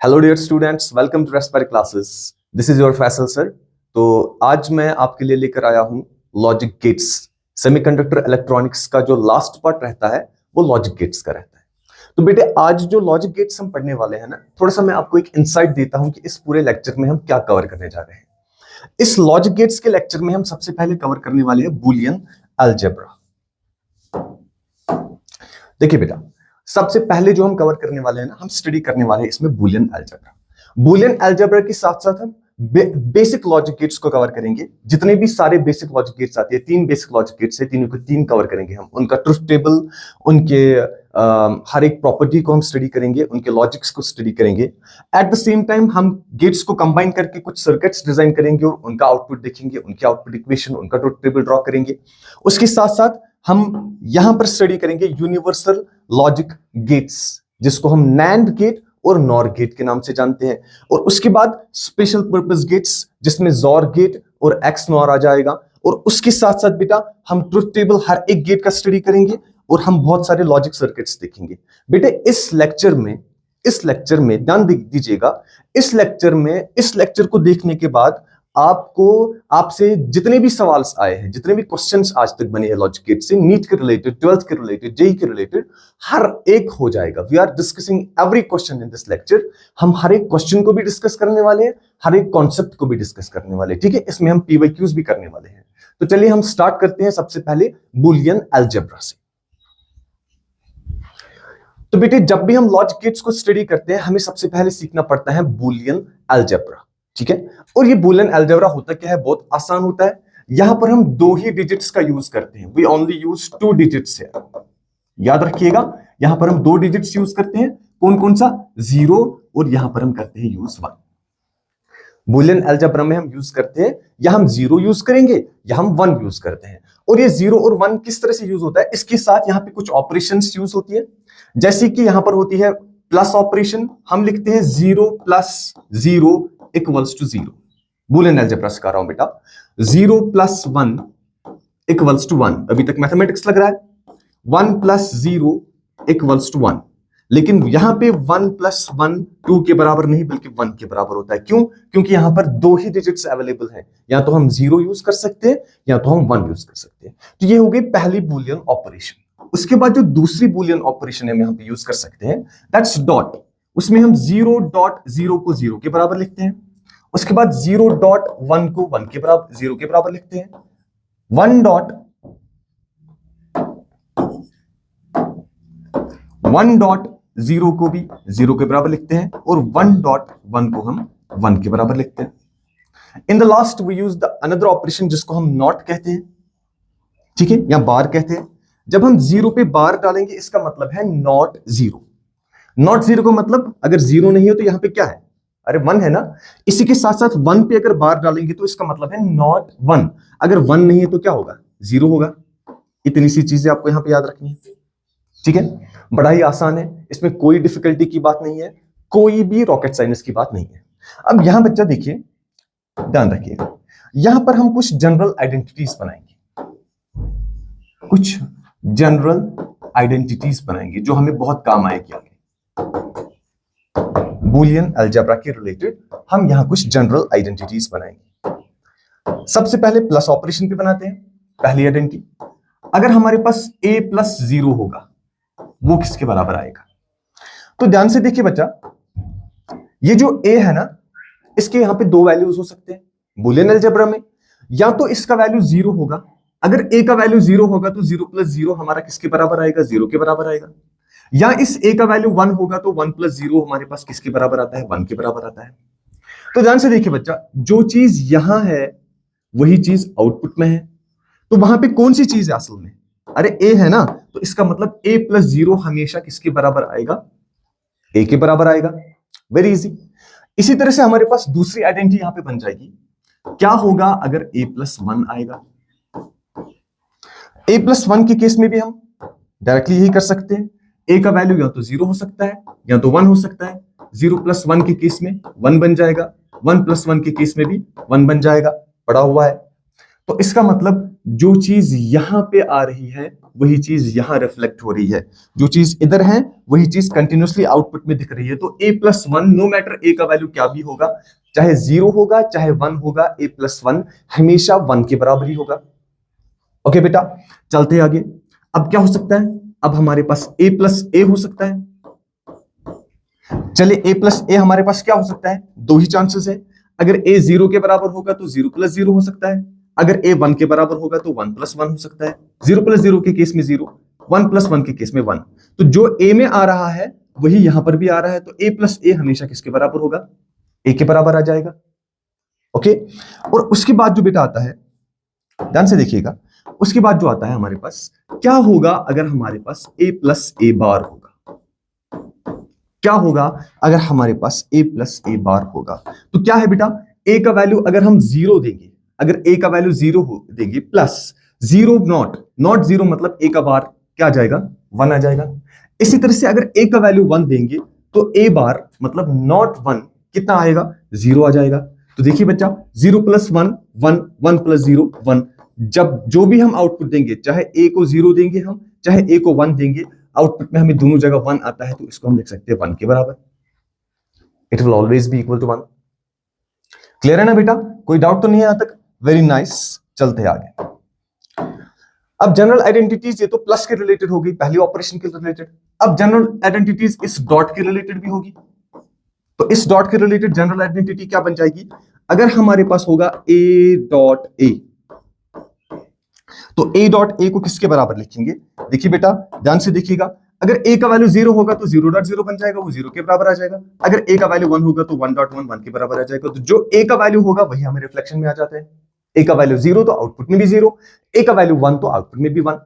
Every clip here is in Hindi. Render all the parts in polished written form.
Hello dear students, welcome to Respire Classes. This is your Faisal sir. तो आज मैं आपके लिए लेकर आया हूं लॉजिक गेट्स। सेमीकंडक्टर इलेक्ट्रॉनिक्स का जो लास्ट पार्ट रहता है वो लॉजिक गेट्स का रहता है। तो बेटे आज जो लॉजिक गेट्स हम पढ़ने वाले हैं ना, थोड़ा सा मैं आपको एक इंसाइट देता हूं कि इस पूरे लेक्चर में हम क्या कवर करने जा रहे हैं। इस लॉजिक गेट्स के लेक्चर में हम सबसे पहले कवर करने वाले हैं बूलियन अलजेब्रा। देखिए बेटा, सबसे पहले जो हम कवर करने वाले हैं ना, हम स्टडी करने वाले हैं इसमें बूलियन अलजेब्रा। बूलियन अलजेब्रा के साथ साथ हम बेसिक लॉजिक गेट्स को कवर करेंगे। जितने भी सारे बेसिक लॉजिक गेट्स आते हैं, 3 बेसिक लॉजिक गेट्स है, तीनों को 3 कवर करेंगे हम। उनका ट्रुथ टेबल, उनके हर एक प्रॉपर्टी को हम स्टडी करेंगे, उनके लॉजिक्स को स्टडी करेंगे। एट द सेम टाइम हम गेट्स को कंबाइन करके कुछ सर्किट्स डिजाइन करेंगे और उनका आउटपुट देखेंगे, उनके आउटपुट इक्वेशन, उनका ट्रुथ टेबल ड्रॉ करेंगे। उसके साथ साथ हम यहां पर स्टडी करेंगे यूनिवर्सल लॉजिक गेट्स, जिसको हम नैंड गेट और नॉर गेट के नाम से जानते हैं। और उसके बाद स्पेशल पर्पस गेट्स, जिसमें जोर गेट और एक्स नॉर आ जाएगा। और उसके साथ साथ बेटा हम ट्रुथ टेबल हर एक गेट का स्टडी करेंगे और हम बहुत सारे लॉजिक सर्किट्स देखेंगे। बेटे इस लेक्चर में ध्यान दीजिएगा, इस लेक्चर को देखने के बाद आपसे जितने भी सवाल आए हैं, जितने भी क्वेश्चंस आज तक बने हैं लॉजिक गेट से, नीट के रिलेटेड, 12th के रिलेटेड, जेई के रिलेटेड, हर एक हो जाएगा। We are discussing every question in this lecture. हम हर एक क्वेश्चन को भी डिस्कस करने वाले हैं, हर एक कॉन्सेप्ट को भी डिस्कस करने वाले हैं। ठीक है, इसमें हम पीवाईक्यूज भी करने वाले हैं। तो चलिए हम स्टार्ट करते हैं सबसे पहले बूलियन अलजेब्रा से। तो बेटे जब भी हम लॉजिक गेट्स को स्टडी करते हैं, हमें सबसे पहले सीखना पड़ता है बूलियन अलजेब्रा। ठीक है, और ये बूलियन अलजेब्रा होता क्या है, बहुत आसान होता है। यहां पर हम 2 ही डिजिट्स का यूज करते हैं। वी ओनली यूज 2 डिजिट्स है। याद रखिएगा, यहां पर हम 2 डिजिट्स यूज करते हैं। कौन कौन सा? 0, और यहां पर हम करते हैं यूज 1। बूलियन अलजेब्रा में हम यूज करते हैं, या हम 0 यूज करेंगे या हम 1 यूज करते हैं। और ये 0 और 1 किस तरह से यूज होता है, इसके साथ यहां पे कुछ ऑपरेशंस यूज होती है। जैसे कि यहां पर होती है प्लस ऑपरेशन, हम लिखते हैं 0 + 0 = 0। बूलियन अलजेब्रा सिखा रहा हूं बेटा। 0 + 1 = 1। अभी तक मैथमेटिक्स लग रहा है। 1 + 0 = 1। लेकिन यहां पे 1 + 1 2 के बराबर नहीं, बल्कि 1 के बराबर होता है। क्यों? क्योंकि यहां पर 2 ही डिजिट्स अवेलेबल हैं। या तो हम 0 यूज कर सकते हैं या तो हम 1 यूज कर सकते हैं। तो ये हो गई पहली बूलियन ऑपरेशन। उसके बाद जो दूसरी बूलियन ऑपरेशन हम यहां पे यूज कर सकते हैं, दैट्स डॉट। उसमें हम 0.0 को 0 के बराबर लिखते हैं। उसके बाद 0.1 को 1 के बराबर, 0 के बराबर लिखते हैं। 1.0 को भी 0 के बराबर लिखते हैं, और 1.1 को हम 1 के बराबर लिखते हैं। In the last we use the another operation, जिसको हम नॉट कहते हैं। ठीक है, या बार कहते हैं। जब हम 0 पे बार डालेंगे, इसका मतलब है नॉट 0। नॉट 0 का मतलब अगर 0 नहीं हो तो यहां पे क्या है? अरे 1 है ना। इसी के साथ साथ 1 पे अगर बार डालेंगे तो इसका मतलब है नॉट 1। अगर 1 नहीं है तो क्या होगा? 0 होगा। इतनी सी चीजें आपको यहां पे याद रखनी है। ठीक है, बड़ा ही आसान है, इसमें कोई डिफिकल्टी की बात नहीं है, कोई भी रॉकेट साइंस की बात नहीं है। अब यहां बच्चा देखिए, ध्यान रखिएगा, यहां पर हम कुछ जनरल आइडेंटिटीज बनाएंगे। कुछ जनरल आइडेंटिटीज बनाएंगे जो हमें बहुत काम आएगी आगे। बूलियन अलजेब्रा के रिलेटेड हम यहां कुछ जनरल आइडेंटिटीज बनाएंगे। सबसे पहले प्लस ऑपरेशन पे बनाते हैं। पहली आइडेंटिटी, अगर हमारे पास a + 0 होगा, वो किसके बराबर आएगा? तो ध्यान से देखिए बच्चा, ये जो a है ना, इसके यहां पे 2 वैल्यूज हो सकते हैं बूलियन अलजेब्रा में। या तो इसका वैल्यू 0 होगा। अगर a का वैल्यू 0 होगा तो 0 + 0 हमारा किसके बराबर आएगा? 0 के बराबर आएगा। या इस a का वैल्यू 1 होगा तो 1 + 0 हमारे पास किसके बराबर आता है? 1 के बराबर आता है। तो ध्यान से देखिए बच्चा, जो चीज यहां है वही चीज आउटपुट में है। तो वहां पे कौन सी चीज है असल में? अरे a है ना, तो इसका मतलब a + 0 हमेशा किसके बराबर आएगा? a के बराबर आएगा। Very easy. इसी तरह से हमारे पास दूसरी आइडेंटिटी यहां पे बन जाएगी। क्या होगा अगर a + 1 आएगा? a + 1 के केस में भी हम डायरेक्टली यही कर सकते हैं। a का वैल्यू या तो 0 हो सकता है या तो 1 हो सकता है। 0 + 1 के केस में 1 बन जाएगा, 1 + 1 के केस में भी 1 बन जाएगा, पड़ा हुआ है। तो इसका मतलब जो चीज यहां पे आ रही है वही चीज यहां रिफ्लेक्ट हो रही है, जो चीज इधर है वही चीज कंटिन्यूसली आउटपुट में दिख रही है। तो a+1 नो मैटर a का वैल्यू क्या भी होगा, चाहे 0 होगा चाहे 1 होगा, a+1 हमेशा 1 के बराबर ही होगा। ओके बेटा, चलते आगे। अब क्या हो सकता है, अब हमारे पास a+a हो सकता है। चले a+a हमारे पास क्या हो सकता है, दो ही चांसेस है। अगर a 0 के बराबर होगा तो 0+0 हो सकता है, अगर a 1 के बराबर होगा तो 1+1 हो सकता है। 0+0 के केस में 0, 1+1 के केस में 1। तो जो a में आ रहा है वही यहां पर भी आ रहा है, तो a+a हमेशा किसके बराबर होगा, a के बराबर आ जाएगा। ओके, और उसके बाद जो बेटा आता है, ध्यान से देखिएगा, उसके बाद जो आता है हमारे पास, क्या होगा अगर हमारे पास a+a बार होगा, क्या होगा अगर हमारे पास a+a बार होगा। तो क्या है बेटा, a का वैल्यू अगर हम 0 देंगे, अगर a का वैल्यू 0 देंगे, प्लस 0 नॉट 0 मतलब a का बार क्या आ जाएगा, 1 आ जाएगा। इसी तरह से अगर a का वैल्यू 1 देंगे तो a बार मतलब नॉट 1 कितना आएगा, 0 आ जाएगा। तो देखिए बच्चा, 0+1 1, 1+0 1, जब जो भी हम आउटपुट देंगे, चाहे a को 0 देंगे हम, चाहे a को 1 देंगे, आउटपुट में हमें दोनों जगह 1 आता है, तो इसको हम लिख सकते हैं 1 के बराबर। It will always be equal to 1। Clear है ना बेटा, कोई डाउट तो नहीं है यहां तक, वेरी नाइस। चलते हैं आगे। अब जनरल आइडेंटिटीज, ये तो प्लस के रिलेटेड होगी, पहली ऑपरेशन के रिलेटेड। अब जनरल आइडेंटिटीज इस डॉट के रिलेटेड भी होगी। तो इस डॉट के रिलेटेड जनरल आइडेंटिटी क्या बन जाएगी, अगर हमारे पास होगा a.a, तो a.a को किसके बराबर लिखेंगे, देखिए बेटा ध्यान से देखिएगा, अगर a का वैल्यू 0 होगा तो 0.0 बन जाएगा, वो 0 के बराबर आ जाएगा। अगर a का वैल्यू 1 होगा तो 1.1 1 के बराबर आ जाएगा। तो जो a का वैल्यू होगा वही हमें रिफ्लेक्शन में आ जाता है। a का वैल्यू 0 तो आउटपुट में भी 0, a का वैल्यू 1 तो आउटपुट में भी 1।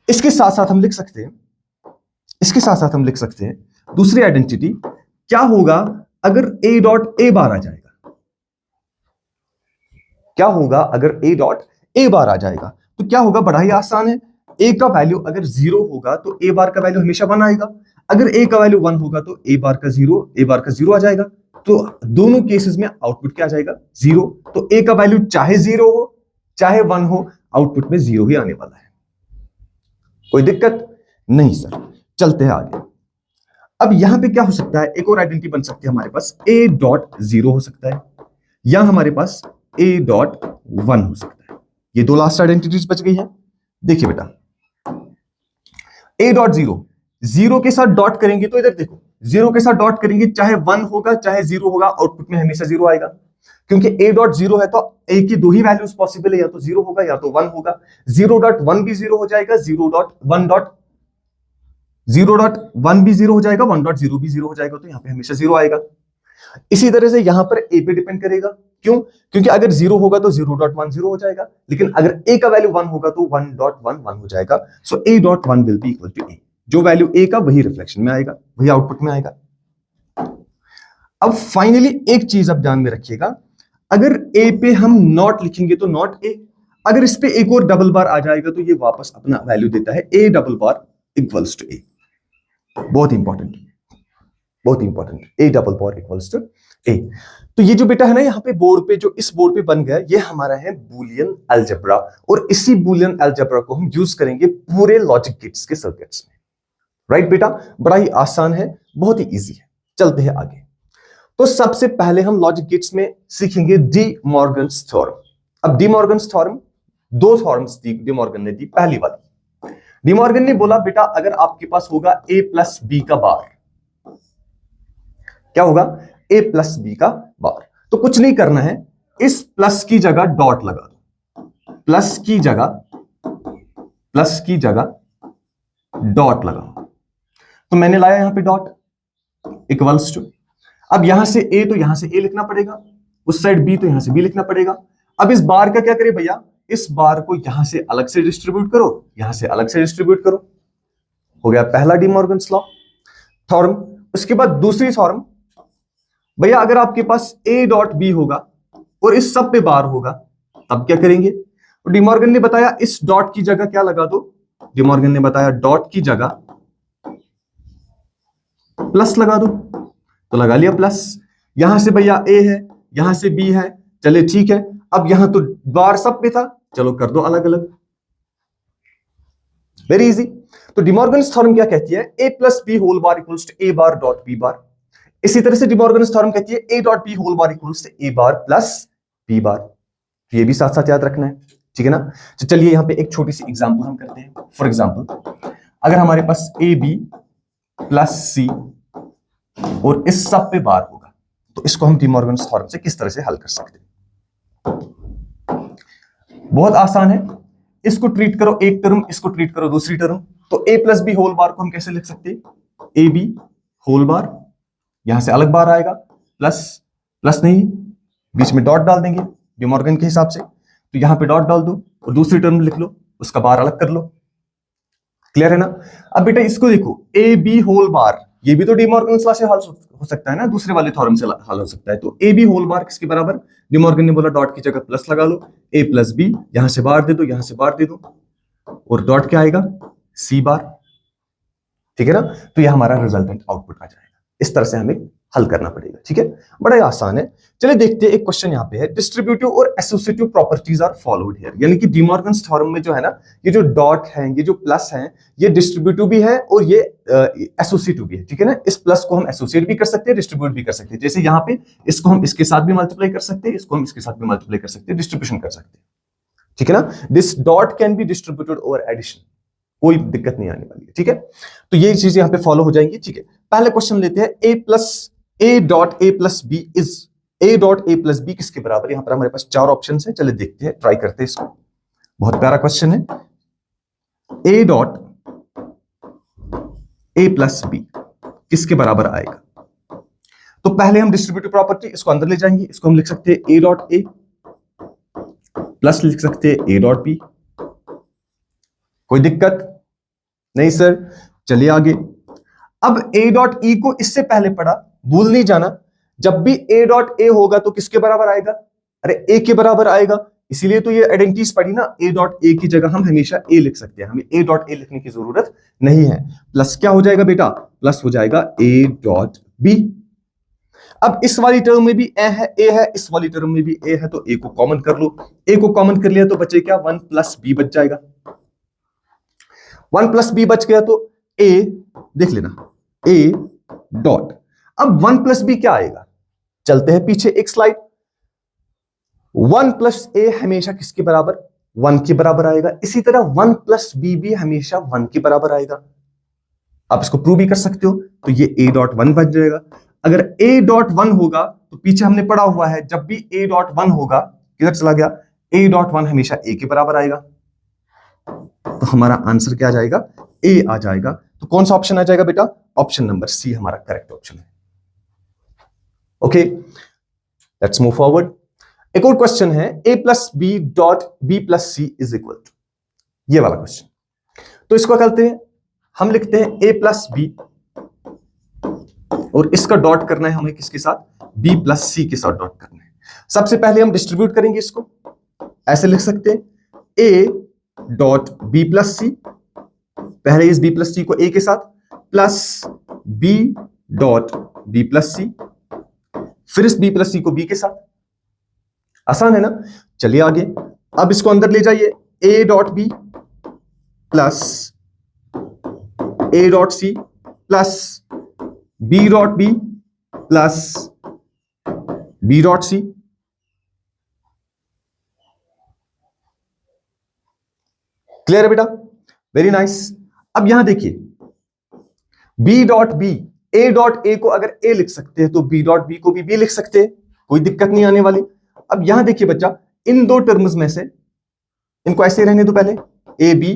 इसके साथ साथ हम लिख सकते हैं, इसके साथ साथ हम लिख सकते हैं दूसरी आइडेंटिटी, क्या होगा अगर a.a बार आ जाएगा, क्या होगा अगर a.a बार आ जाएगा, तो क्या होगा, बड़ा ही आसान है। a का वैल्यू अगर 0 होगा तो a बार का वैल्यू हमेशा 1 आएगा, अगर a का वैल्यू 1 होगा तो a बार का 0 आ जाएगा। तो दोनों केसेस में आउटपुट क्या आ जाएगा, 0। तो a का वैल्यू चाहे 0 हो चाहे 1 हो, आउटपुट में 0 ही आने वाला है। कोई दिक्कत नहीं सर, चलते हैं आगे। अब यहां पे क्या हो सकता है, एक और आइडेंटिटी बन सकती है हमारे पास, a.0 हो सकता है, या हमारे पास a.1 हो सकता है। ये दो लास्ट आइडेंटिटीज बच गई है। देखिए बेटा, a.0, 0 के साथ डॉट करेंगे तो इधर देखो, 0 के साथ डॉट करेंगे, चाहे 1 होगा चाहे 0 होगा, आउटपुट में हमेशा 0 आएगा। क्योंकि a.0 है तो a की दो ही वैल्यूज पॉसिबल है, या तो 0 होगा या तो 1 होगा। 0.1 भी 0 हो जाएगा, 0.1 भी 0 हो जाएगा, 1.0 भी 0 हो जाएगा, तो यहां पे हमेशा 0 आएगा। इसी तरह से यहां पर a पे डिपेंड करेगा, क्यों, क्योंकि अगर 0 होगा तो 0.1 0 हो जाएगा, लेकिन अगर a का वैल्यू 1 होगा तो 1.1 1 हो जाएगा। So a.1 will be equal to a, जो वैल्यू a का वही रिफ्लेक्शन में आएगा, वही आउटपुट में आएगा। अब फाइनली एक चीज आप ध्यान में रखिएगा, अगर a पे हम नॉट लिखेंगे तो नॉट a, अगर इस पे एक और डबल बार आ जाएगा तो ये वापस अपना वैल्यू देता है a double bar equals to a। बहुत इंपॉर्टेंट, बहुत important, a double bar equals to a। तो ये जो बेटा है ना यहाँ पे बोर्ड पे, जो इस बोर्ड पे बन गया, ये हमारा है बूलियन अलजेब्रा, और इसी बूलियन अलजेब्रा को हम यूज करेंगे पूरे लॉजिक गेट्स के सर्किट्स में। राइट बेटा, बड़ा ही आसान है, बहुत ही इजी है। चलते हैं आगे। तो सबसे पहले हम लॉजिक गेट्स में सीखेंगे डी मॉर्गन्स थ्योरम। अब डी मॉर्गन्स थ्योरम, दो थ्योरम्स डी मॉर्गन ने दी। पहली वाली, डी मॉर्गन ने बोला बेटा अगर आपके पास होगा a+b का बार, क्या होगा, a+b का बार, तो कुछ नहीं करना है, इस प्लस की जगह डॉट लगा दो, प्लस की जगह डॉट लगाओ। तो मैंने लाया यहां पे डॉट इक्वल्स टू, अब यहां से a तो यहां से a लिखना पड़ेगा, उस साइड b तो यहां से b लिखना पड़ेगा। अब इस बार का क्या करें भैया, इस बार को यहां से अलग से डिस्ट्रीब्यूट करो, यहां से अलग से डिस्ट्रीब्यूट करो। हो गया पहला डी मॉर्गन्स लॉ थ्योरम। उसके बाद दूसरी थ्योरम, भैया अगर आपके पास a.b होगा और इस सब पे बार होगा, तब क्या करेंगे, तो डी मॉर्गन ने बताया इस डॉट की जगह क्या लगा दो, डी मॉर्गन ने बताया डॉट की जगह प्लस लगा दो, तो लगा लिया प्लस। यहां से भैया a है, यहां से b है, चले ठीक है। अब यहां तो बार सब पे था, चलो कर दो अलग अलग, वेरी इजी। तो डिमॉर्गन्स थ्योरम क्या कहती है? A plus B whole bar equals to A bar dot B bar. इसी तरह से डिमॉर्गन्स थ्योरम कहती है ए dot B whole bar equals to A bar plus B bar. ये भी साथ साथ याद रखना है, ठीक है ना। तो चलिए यहां पे एक छोटी सी एग्जांपल हम करते हैं। फॉर एग्जांपल, अगर हमारे पास ए बी प्लस सी और इस सब पे बार होगा, तो इसको हम डिमॉर्गन्स थ्योरम से किस तरह से हल कर सकते हैं? बहुत आसान है। इसको ट्रीट करो एक टर्म, इसको ट्रीट करो दूसरी टर्म। तो ए प्लस बी होल बार को हम कैसे लिख सकते हैं? ए बी होल बार, यहां से अलग बार आएगा, प्लस प्लस नहीं, बीच में डॉट डाल देंगे डिमॉर्गन के हिसाब से। तो यहां पे डॉट डाल दो और दूसरी टर्म लिख लो, उसका बार अलग कर लो। क्लियर है ना? अब बेटा इसको देखो, ए बी होल बार, ये भी तो डिमॉर्गन लॉ से हल हो सकता है ना, दूसरे वाले थ्योरम से हल हो सकता है। तो ए बी होल बार किसके बराबर? डिमॉर्गन ने बोला डॉट की जगह प्लस लगा लो, ए प्लस बी, यहां से बार दे दो, यहां से बार दे दो, और डॉट क्या आएगा? सी बार। ठीक है ना? तो यह हमारा रिजल्टेंट आउटपुट आ जाएगा। इस तरह से हमें हल करना पड़ेगा, ठीक है। बड़ा ही आसान है। चलिए देखते हैं, एक क्वेश्चन यहाँ पे है, डिस्ट्रीब्यूटिव और associative properties are followed here. यानी कि डिमॉर्गन्स थ्योरम में जो है ना, ये जो डॉट है, ये जो प्लस है, ये डिस्ट्रीब्यूटिव भी है और ये एसोसिएटिव भी है, ठीक है ना। इस प्लस को हम एसोसिएट भी कर सकते हैं, डिस्ट्रीब्यूट भी कर सकते हैं। जैसे यहाँ पे इसको हम इसके साथ भी मल्टीप्लाई कर सकते हैं, इसको हम इसके साथ भी मल्टीप्लाई कर सकते हैं, डिस्ट्रीब्यूशन कर सकते हैं, ठीक है ना। This dot can be distributed over addition, कोई दिक्कत नहीं आने वाली है, ठीक है। तो ये चीजें यहाँ पे फॉलो हो जाएंगी, ठीक है। पहले क्वेश्चन लेते हैं, ए dot a plus b is, a dot a plus b किसके बराबर है? यहां पर हमारे पास चार ऑप्शन है, चलिए देखते हैं, ट्राई करते हैं इसको। बहुत प्यारा क्वेश्चन है। ए डॉट ए प्लस बी किसके बराबर आएगा? तो पहले हम डिस्ट्रीब्यूटिव प्रॉपर्टी, इसको अंदर ले जाएंगे, इसको हम लिख सकते हैं ए डॉट ए प्लस लिख सकते हैं ए डॉट बी। कोई दिक्कत नहीं सर, चलिए आगे। अब ए डॉट ई को इससे पहले पढ़ा, भूल नहीं जाना, जब भी ए डॉट ए होगा तो किसके बराबर आएगा? अरे ए के बराबर आएगा, इसीलिए तो ये आइडेंटिटीज पढ़ी ना। ए डॉट ए की जगह हम हमेशा ए लिख सकते हैं, हमें ए डॉट ए लिखने की जरूरत नहीं है। प्लस क्या हो जाएगा बेटा? प्लस हो जाएगा ए डॉट बी। अब इस वाली टर्म में भी ए है, इस वाली टर्म में भी ए है, तो ए को कॉमन कर लो। ए को कॉमन कर लिया तो बचे क्या? 1 प्लस बी बच जाएगा। 1 प्लस बी बच गया तो ए, देख लेना, ए डॉट। अब 1 प्लस बी क्या आएगा? चलते हैं पीछे एक स्लाइड। 1 प्लस ए हमेशा किसके बराबर? 1 के बराबर आएगा। इसी तरह 1 प्लस बी भी हमेशा 1 के बराबर आएगा। आप इसको प्रूव भी कर सकते हो, तो ये ए डॉट 1 बन जाएगा। अगर ए डॉट 1 होगा तो पीछे हमने पढ़ा हुआ है, जब भी ए डॉट 1 होगा, किधर चला गया? ए डॉट 1 हमेशा ए के बराबर आएगा। तो हमारा आंसर क्या आ जाएगा? ए आ जाएगा। तो कौन सा ऑप्शन आ जाएगा बेटा? ऑप्शन नंबर सी हमारा करेक्ट ऑप्शन है। Okay, let's move forward. एक और क्वेश्चन है, A plus B dot B plus C is equal to, ये वाला क्वेश्चन। तो इसको करते हैं, हम लिखते हैं ए प्लस बी और इसका डॉट करना है हमें किसके साथ? बी प्लस सी के साथ डॉट करना है। सबसे पहले हम डिस्ट्रीब्यूट करेंगे इसको, ऐसे लिख सकते हैं ए डॉट बी प्लस सी, पहले इस बी प्लस सी को ए के साथ, plus B dot B plus C, फिर इस बी प्लस सी को बी के साथ। आसान है ना? चलिए आगे। अब इसको अंदर ले जाइए, a dot B plus a dot c plus B dot B plus B dot c. Clear है बेटा? Very nice. अब यहां देखिए, b dot B, A dot a को अगर ए लिख सकते हैं तो बी डॉट बी को भी बी लिख सकते हैं, कोई दिक्कत नहीं आने वाली। अब यहां देखिए बच्चा, इन दो टर्म्स में से इनको ऐसे रहने दो, पहले a b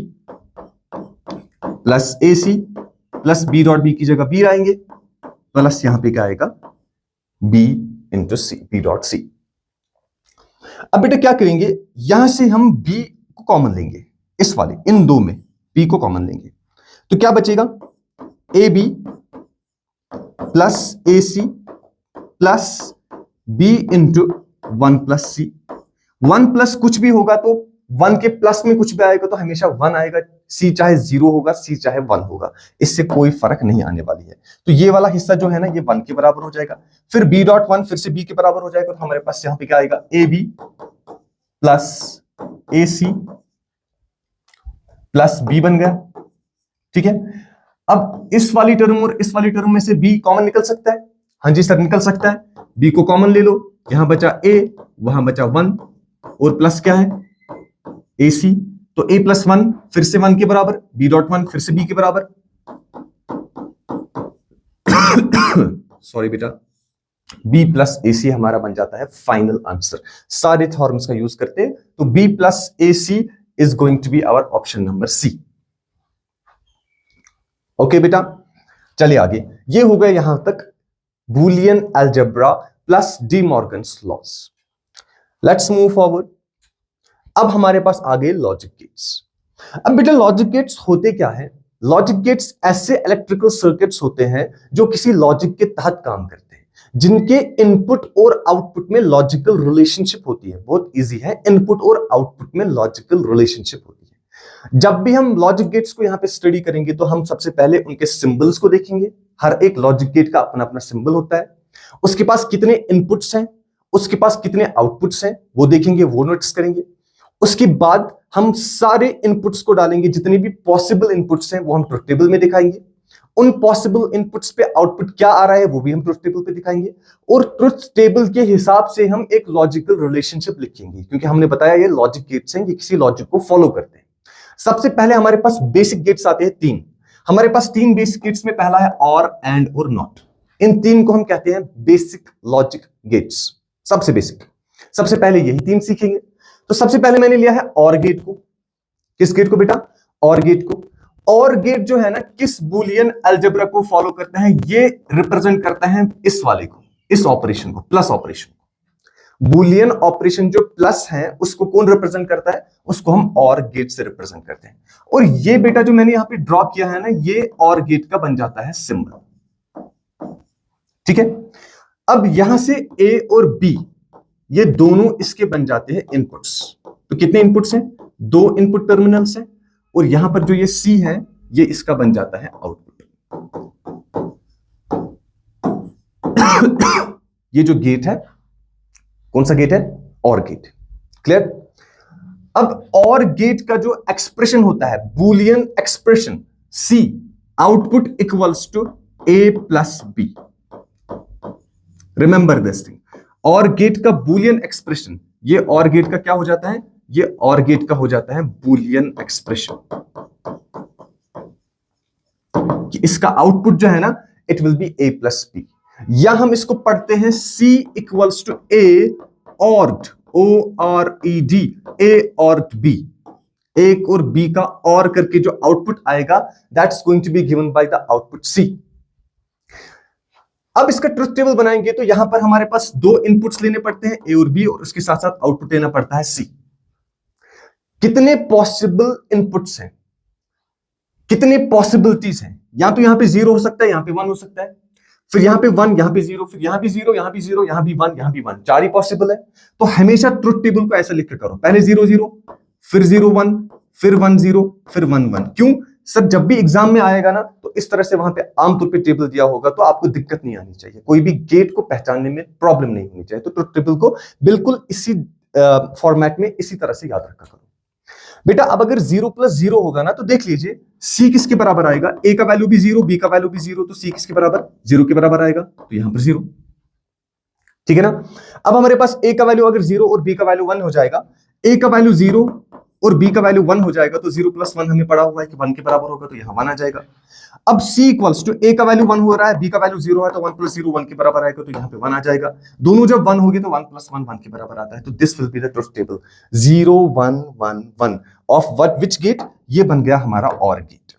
plus a c plus B dot b की जगह बी आएंगे, प्लस यहां पे क्या आएगा? B into c, b dot c. अब बेटा क्या करेंगे, यहां से हम बी को कॉमन लेंगे, इस वाले इन दो में बी को कॉमन लेंगे, तो क्या बचेगा? A b plus a c plus b into 1 plus c. 1 plus कुछ भी होगा तो 1 के प्लस में कुछ भी आएगा तो हमेशा 1 आएगा, सी चाहे 0 होगा, सी चाहे 1 होगा, इससे कोई फर्क नहीं आने वाली है। तो ये वाला हिस्सा जो है ना, ये 1 के बराबर हो जाएगा, फिर बी डॉट 1 फिर से बी के बराबर हो जाएगा, तो हमारे पास यहां पे क्या आएगा? ए b plus a c plus b बन गया, ठीक है, अब इस वाली टर्म और इस वाली टर्म में से b कॉमन निकल सकता है? हाँ जी सर निकल सकता है। b को कॉमन ले लो, यहां बचा a, वहां बचा 1 और प्लस क्या है ac, तो a प्लस 1 फिर से 1 के बराबर, b डॉट 1 फिर से b के बराबर। सॉरी बेटा, b प्लस ac हमारा बन जाता है फाइनल आंसर। सारे थॉर्म्स का यूज करते हैं तो b plus ac is going to be our option number c. Okay बेटा, चलिए आगे। ये हो गया यहां तक Boolean algebra plus De Morgan's laws. Let's move forward. अब हमारे पास आ गए लॉजिक गेट्स। अब बेटा लॉजिक गेट्स होते क्या है? लॉजिक गेट्स ऐसे इलेक्ट्रिकल सर्किट्स होते हैं जो किसी लॉजिक के तहत काम करते हैं, जिनके इनपुट और आउटपुट में लॉजिकल रिलेशनशिप होती है। बहुत इजी है, इनपुट और आउटपुट में लॉजिकल रिलेशनशिप होती है। जब भी हम लॉजिक गेट्स को यहां पे स्टडी करेंगे तो हम सबसे पहले उनके सिंबल्स को देखेंगे। हर एक लॉजिक गेट का अपना अपना सिंबल होता है, उसके पास कितने इनपुट्स हैं, उसके पास कितने आउटपुट्स हैं वो देखेंगे, वो नोटिस करेंगे। उसके बाद हम सारे इनपुट्स को डालेंगे, जितने भी पॉसिबल इनपुट्स हैं वो हम ट्रुथ टेबल में दिखाएंगे। उन पॉसिबल इनपुट्स पे आउटपुट क्या आ रहा है वो भी हम ट्रुथ टेबल पे दिखाएंगे, और ट्रुथ टेबल के हिसाब से हम एक लॉजिकल रिलेशनशिप लिखेंगे, क्योंकि हमने बताया ये लॉजिक गेट्स हैं, ये किसी लॉजिक को फॉलो करते हैं। सबसे पहले हमारे पास बेसिक गेट्स आते हैं 3। हमारे पास 3 बेसिक गेट्स में पहला है और, एंड और नॉट। इन 3 को हम कहते हैं बेसिक लॉजिक गेट्स। सबसे बेसिक, सबसे पहले यही 3 सीखेंगे। तो सबसे पहले मैंने लिया है और गेट को। किस गेट को बेटा? और गेट को। और गेट जो है ना, किस बूलियन अलजेब्रा को फॉलो करता है? ये रिप्रेजेंट करता है इस वाले को, इस ऑपरेशन को, प्लस ऑपरेशन को। बूलियन ऑपरेशन जो प्लस है उसको कौन रिप्रेजेंट करता है? उसको हम और गेट से रिप्रेजेंट करते हैं। और ये बेटा जो मैंने यहां पे ड्रॉ किया है ना, ये और गेट का बन जाता है सिंबल। ठीक है, अब यहां से ए और बी ये दोनों इसके बन जाते हैं इनपुट्स। तो कितने इनपुट्स हैं? 2 इनपुट टर्मिनल्स हैं, और यहां पर जो ये सी है ये इसका बन जाता है आउटपुट। ये जो गेट है, कौन सा गेट है? और गेट। क्लियर? अब और गेट का जो एक्सप्रेशन होता है, Boolean expression c output equals to a plus b. Remember this thing, or gate का बूलियन एक्सप्रेशन, ये और गेट का क्या हो जाता है? ये और गेट का हो जाता है बूलियन एक्सप्रेशन, कि इसका आउटपुट जो है ना, it will be a plus b. या हम इसको पढ़ते हैं C equals to a ORed, ORED, a ORed b. एक और बी का और करके जो आउटपुट आएगा, that's going to be given by the output C। अब इसका ट्रुथ टेबल बनाएंगे तो यहां पर हमारे पास 2 इनपुट्स लेने पड़ते हैं, ए और बी, और उसके साथ साथ आउटपुट लेना पड़ता है C। कितने पॉसिबल इनपुट्स हैं, कितने पॉसिबिलिटीज हैं? या तो यहां पे 0 हो सकता है, यहां पे 1 हो सकता है, फिर यहां पे 1, यहां पे 0, फिर यहां भी 0, यहां भी 0, यहां भी 1, यहां भी 1, 4 ही पॉसिबल है। तो हमेशा ट्रुथ टेबल को ऐसा लिख के करो, पहले 0 0, फिर 0 1, फिर 1 0, फिर 1 1। क्यों सर? जब भी एग्जाम में आएगा ना, तो इस तरह से वहां पे आमतौर पे टेबल दिया होगा, तो आपको दिक्कत नहीं आनी चाहिए, कोई भी गेट को पहचानने में प्रॉब्लम नहीं होनी चाहिए। तो ट्रुथ टेबल को बिल्कुल इसी फॉर्मेट में इसी तरह से याद रखा करो बेटा। अब अगर 0 + 0 होगा ना, तो देख लीजिए C किसके बराबर आएगा? A का वैल्यू भी 0, B का वैल्यू भी 0, तो C किसके बराबर? 0 के बराबर आएगा, तो यहां पर 0। ठीक है ना? अब हमारे पास A का वैल्यू अगर 0 और B का वैल्यू 1 हो जाएगा, A का वैल्यू 0 और B का वैल्यू 1 हो जाएगा, तो 0 + 1 हमें पड़ा हुआ है कि 1 के बराबर होगा, तो यहां 1 आ जाएगा। अब C इक्वल्स टू A का वैल्यू 1 हो रहा है, B का वैल्यू 0 है, तो 1 + 0 1 के बराबर आएगा, तो यहां पे 1 आ जाएगा। दोनों जब 1 होगी तो 1 + 1 1 के बराबर आता है। तो this will be the truth table 0 1 1 1 of what which gate? ये बन गया हमारा और गेट।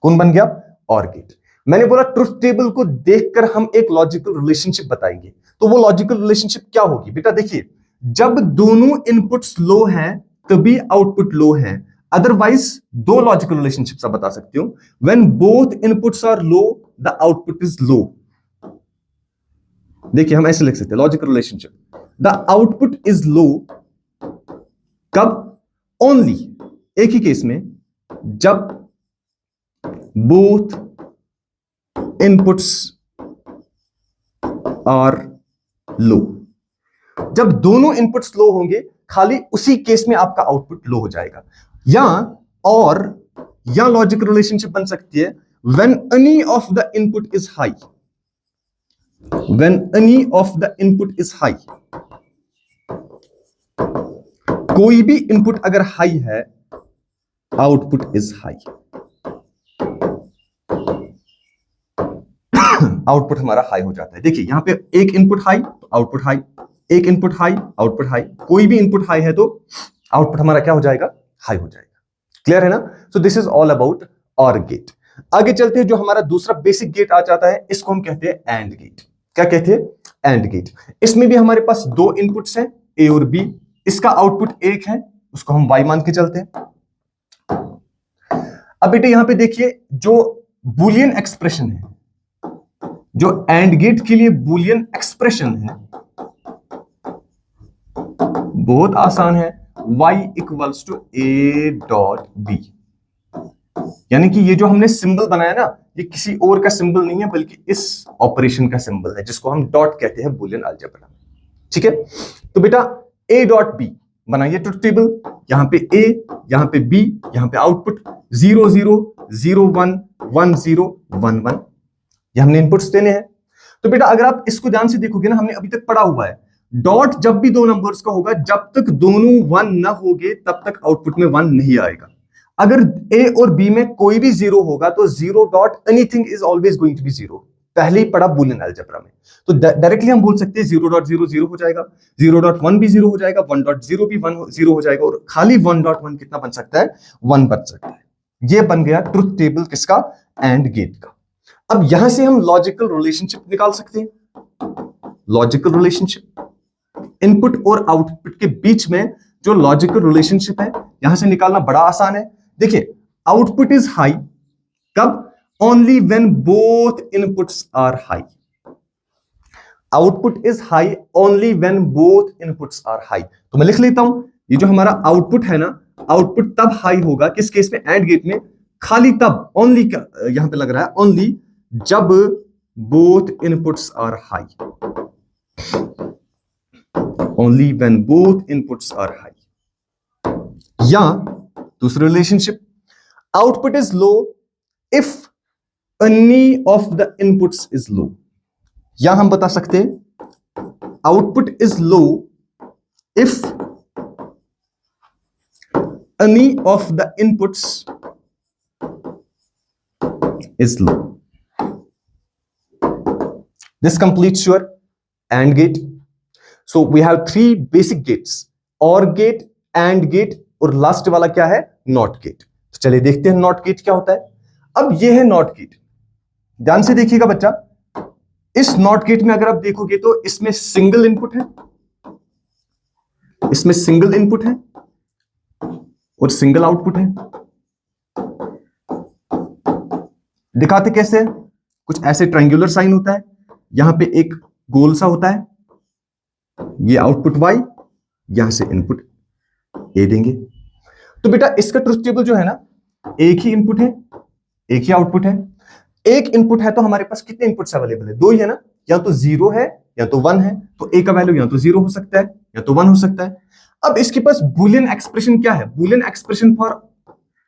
कौन बन गया? और गेट। मैंने बोला ट्रुथ टेबल को देखकर हम एक लॉजिकल रिलेशनशिप बताएंगे, तो वो लॉजिकल रिलेशनशिप क्या होगी बेटा? देखिए, जब दोनों इनपुट्स लो हैं तभी आउटपुट लो है, अदरवाइज 2 लॉजिकल रिलेशनशिप्स आप बता सकते हो। When both inputs are low the output is low. देखिए हम ऐसे लिख सकते हैं logical relationship, the output is low कब? ओनली, एक ही केस में, जब बोथ इनपुट्स आर लो। जब दोनों इनपुट्स लो होंगे, खाली उसी केस में आपका आउटपुट लो हो जाएगा। या और या लॉजिकल रिलेशनशिप बन सकती है when any of the input is high, when any of the input is high, कोई भी इनपुट अगर हाई है आउटपुट इज हाई, आउटपुट हमारा हाई हो जाता है। देखिए यहां पे एक इनपुट हाई तो आउटपुट हाई, एक इनपुट हाई आउटपुट हाई, कोई भी इनपुट हाई है तो आउटपुट हमारा क्या हो जाएगा, हाई हो जाएगा। क्लियर है ना? So this is all about or gate. आगे चलते हैं, जो हमारा दूसरा बेसिक गेट आ जाता है इसको हम कहते हैं एंड गेट। क्या कहते हैं? And gate. इसमें भी हमारे पास दो इनपुट्स हैं ए और बी, इसका आउटपुट एक है, उसको हम वाई मान के चलते हैं। अब बेटे यहां पे देखिए जो बुलियन एक्सप्रेशन है, जो एंड गेट के लिए बुलियन एक्सप्रेशन है बहुत आसान है, y equals to A dot b. यानी कि ये जो हमने सिंबल बनाया ना, ये किसी और का सिंबल नहीं है बल्कि इस ऑपरेशन का सिंबल है जिसको हम डॉट कहते हैं बुलियन अलजेब्रा। ठीक है, तो बेटा a डॉट बी बनाइए ट्रुथ टेबल, यहां पे a, यहां पे b, यहां पे आउटपुट 0 0 0 1 1 0 1 1, ये हमने इनपुट्स देने हैं। तो बेटा अगर आप इसको ध्यान से देखोगे ना, हमने अभी तक पढ़ा हुआ है डॉट जब भी दो नंबर्स का होगा, जब तक दोनों 1 ना होंगे तब तक आउटपुट में 1 नहीं आएगा। अगर a और b में कोई भी 0 होगा तो 0 dot anything is always going to be 0। पहले ही पढ़ा बुलियन अलजेब्रा में, तो डायरेक्टली हम बोल सकते हैं 0.0 0 हो जाएगा, 0.1 भी 0 हो जाएगा, 1.0 भी 0 हो जाएगा, और खाली 1.1 कितना बन सकता है, 1 बन सकता है। ये बन गया ट्रुथ टेबल किसका, एंड गेट का। अब यहां से हम लॉजिकल रिलेशनशिप निकाल सकते हैं। लॉजिकल रिलेशनशिप इनपुट और आउटपुट के बीच में जो लॉजिकल रिलेशनशिप है यहां से निकालना बड़ा आसान है। देखिए आउटपुट इज हाई कब, only when both inputs are high. Output is high only when both inputs are high. तो मैं लिख लेता हूं, ये जो हमारा आउटपुट है ना, आउटपुट तब हाई होगा किस केस में, एंड गेट में, खाली तब, ओनली, यहां पे लग रहा है ओनली जब both inputs are high, only when both inputs are high. या दूसरा relationship, output is low if any of the inputs is low. या हम बता सकते हैं output is low if any of the inputs is low. This completes your AND gate. So we have three basic gates: OR gate, AND gate, और लास्ट वाला क्या है, NOT gate। तो चलिए देखते हैं NOT gate क्या होता है। अब ये है NOT gate, ध्यान से देखिएगा बच्चा। इस NOT gate में अगर आप देखोगे तो इसमें सिंगल इनपुट है, इसमें सिंगल इनपुट है और सिंगल आउटपुट है। दिखाते कैसे, कुछ ऐसे ट्रायंगुलर साइन होता है, यहां पे एक गोल सा होता है, ये आउटपुट y, यहां से इनपुट a देंगे। तो बेटा इसका ट्रुथ टेबल जो है ना, एक ही इनपुट है एक ही आउटपुट है। एक इनपुट है तो हमारे पास कितने इनपुट्स अवेलेबल है, दो ही है ना, या तो 0 है या तो 1 है। तो a का वैल्यू या तो 0 हो सकता है या तो 1 हो सकता है। अब इसके पास बुलियन एक्सप्रेशन क्या है, Boolean expression for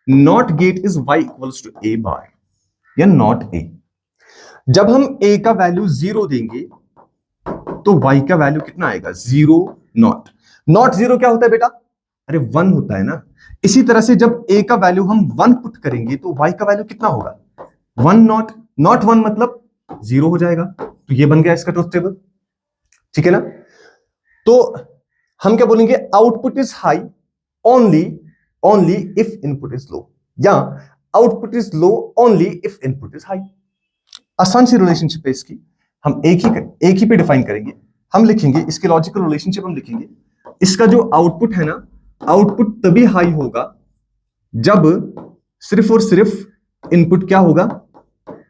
not gate is y equals to a bar या नॉट a। जब हम a का वैल्यू 0 देंगे तो y का वैल्यू कितना आएगा, 0 नॉट। नॉट 0 क्या होता है बेटा, अरे 1 होता है ना। इसी तरह से जब a का वैल्यू हम 1 पुट करेंगे तो y का वैल्यू कितना होगा, 1 नॉट। नॉट 1 मतलब 0 हो जाएगा। तो ये बन गया इसका ट्रुथ टेबल, ठीक है ना। तो हम क्या बोलेंगे, output is high only if input is low, या output is low only if input is high. आसान सी रिलेशनशिप है इसकी, हम एक ही पे डिफाइन करेंगे। हम लिखेंगे इसके लॉजिकल रिलेशनशिप, हम लिखेंगे इसका जो आउटपुट है ना, आउटपुट तभी हाई होगा जब सिर्फ और सिर्फ इनपुट क्या होगा,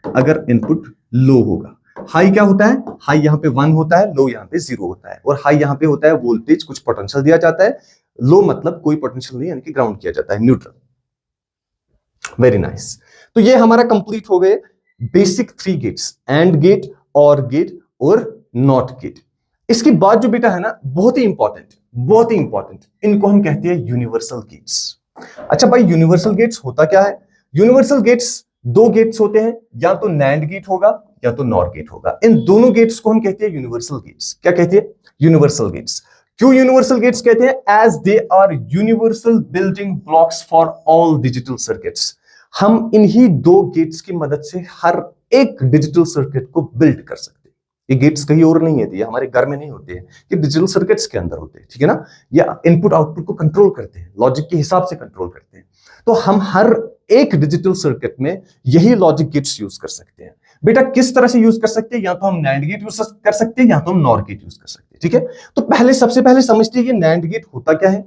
अगर इनपुट लो होगा। हाई क्या होता है, हाई यहां पे 1 होता है, लो यहां पे 0 होता है। और हाई यहां पे होता है वोल्टेज, कुछ पोटेंशियल दिया जाता है, लो मतलब कोई पोटेंशियल नहीं, यानी कि ग्राउंड किया जाता है, न्यूट्रल। Very nice. तो ये हमारा कंप्लीट हो गए basic 3 gets, and gate, or gate और नॉट गेट। इसके बाद जो बेटा है ना, बहुत ही इंपॉर्टेंट, इनको हम कहते हैं यूनिवर्सल गेट्स। अच्छा भाई यूनिवर्सल गेट्स होता क्या है, यूनिवर्सल गेट्स दो गेट्स होते हैं, या तो नैंड गेट होगा या तो नॉर गेट होगा। इन दोनों गेट्स को हम कहते हैं यूनिवर्सल गेट्स। क्या कहते हैं? Universal gates. क्यों यूनिवर्सल गेट्स कहते हैं? As they are universal building blocks for all digital circuits. हम इन्हीं दो गेट्स की मदद से हर एक डिजिटल सर्किट को बिल्ड कर सकते हैं। ये गेट्स कहीं और नहीं है, ये हमारे घर में नहीं होते हैं, ये डिजिटल सर्किट्स के अंदर होते हैं, ठीक है ना। ये इनपुट आउटपुट को कंट्रोल करते हैं, लॉजिक के हिसाब से कंट्रोल करते हैं। तो हम हर एक डिजिटल सर्किट में यही लॉजिक गेट्स यूज कर सकते हैं। बेटा किस तरह से यूज कर सकते हैं? या तो हम नैंड गेट यूज कर सकते हैं या तो हम नॉर गेट यूज कर सकते हैं, ठीक है। तो पहले सबसे पहले समझते हैं ये नैंड गेट होता क्या है,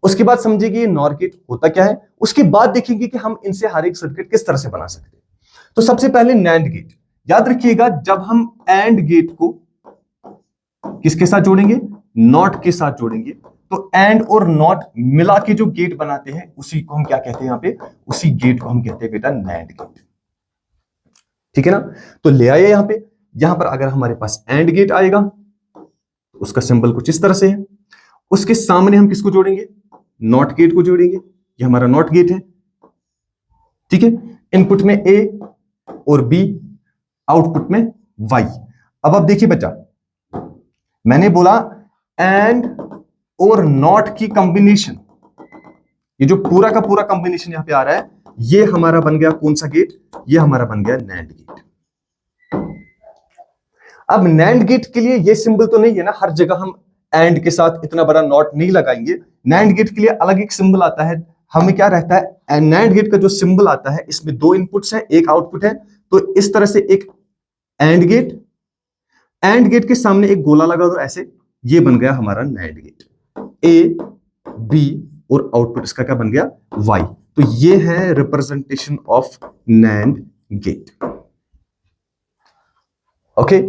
उसके बाद समझेंगे ये नॉर गेट होता क्या है, उसके बाद देखेंगे कि हम इनसे हर एक सर्किट किस तरह से बना सकते हैं। तो सबसे पहले नैंड गेट। याद रखिएगा, जब हम एंड गेट को किसके साथ जोड़ेंगे? नॉट के साथ जोड़ेंगे। तो एंड और नॉट मिला के जो गेट बनाते हैं उसी को हम क्या कहते हैं? यहां पे उसी गेट को हम कहते हैं बेटा नैंड गेट, ठीक है ना। तो ले आइए यहां पे, यहां पर अगर हमारे पास एंड गेट आएगा तो उसका सिंबल कुछ इस तरह से है। उसके सामने हम किसको जोड़ेंगे? नॉट गेट को जोड़ेंगे। ये हमारा नॉट गेट है, ठीक है। इनपुट में ए और बी, आउटपुट में वाई। अब देखिए बच्चा, मैंने बोला एंड और नॉट की कॉम्बिनेशन, ये जो पूरा का पूरा कॉम्बिनेशन यहां पे आ रहा है, ये हमारा बन गया कौन सा गेट? ये हमारा बन गया नैंड गेट। अब नैंड गेट के लिए ये सिंबल तो नहीं है ना, हर जगह हम एंड के साथ इतना बड़ा नॉट नहीं लगाएंगे। नैंड गेट के लिए अलग एक सिंबल आता है। हमें क्या रहता है? नैंड गेट का जो सिंबल आता है, इसमें दो इनपुट्स हैं, एक आउटपुट है। तो इस तरह से एक एंड गेट के सामने एक गोला लगा दो ऐसे, ये बन गया हमारा नैंड गेट। ए बी और आउटपुट इसका क्या बन गया? वाई। तो ये है representation of NAND gate. Okay,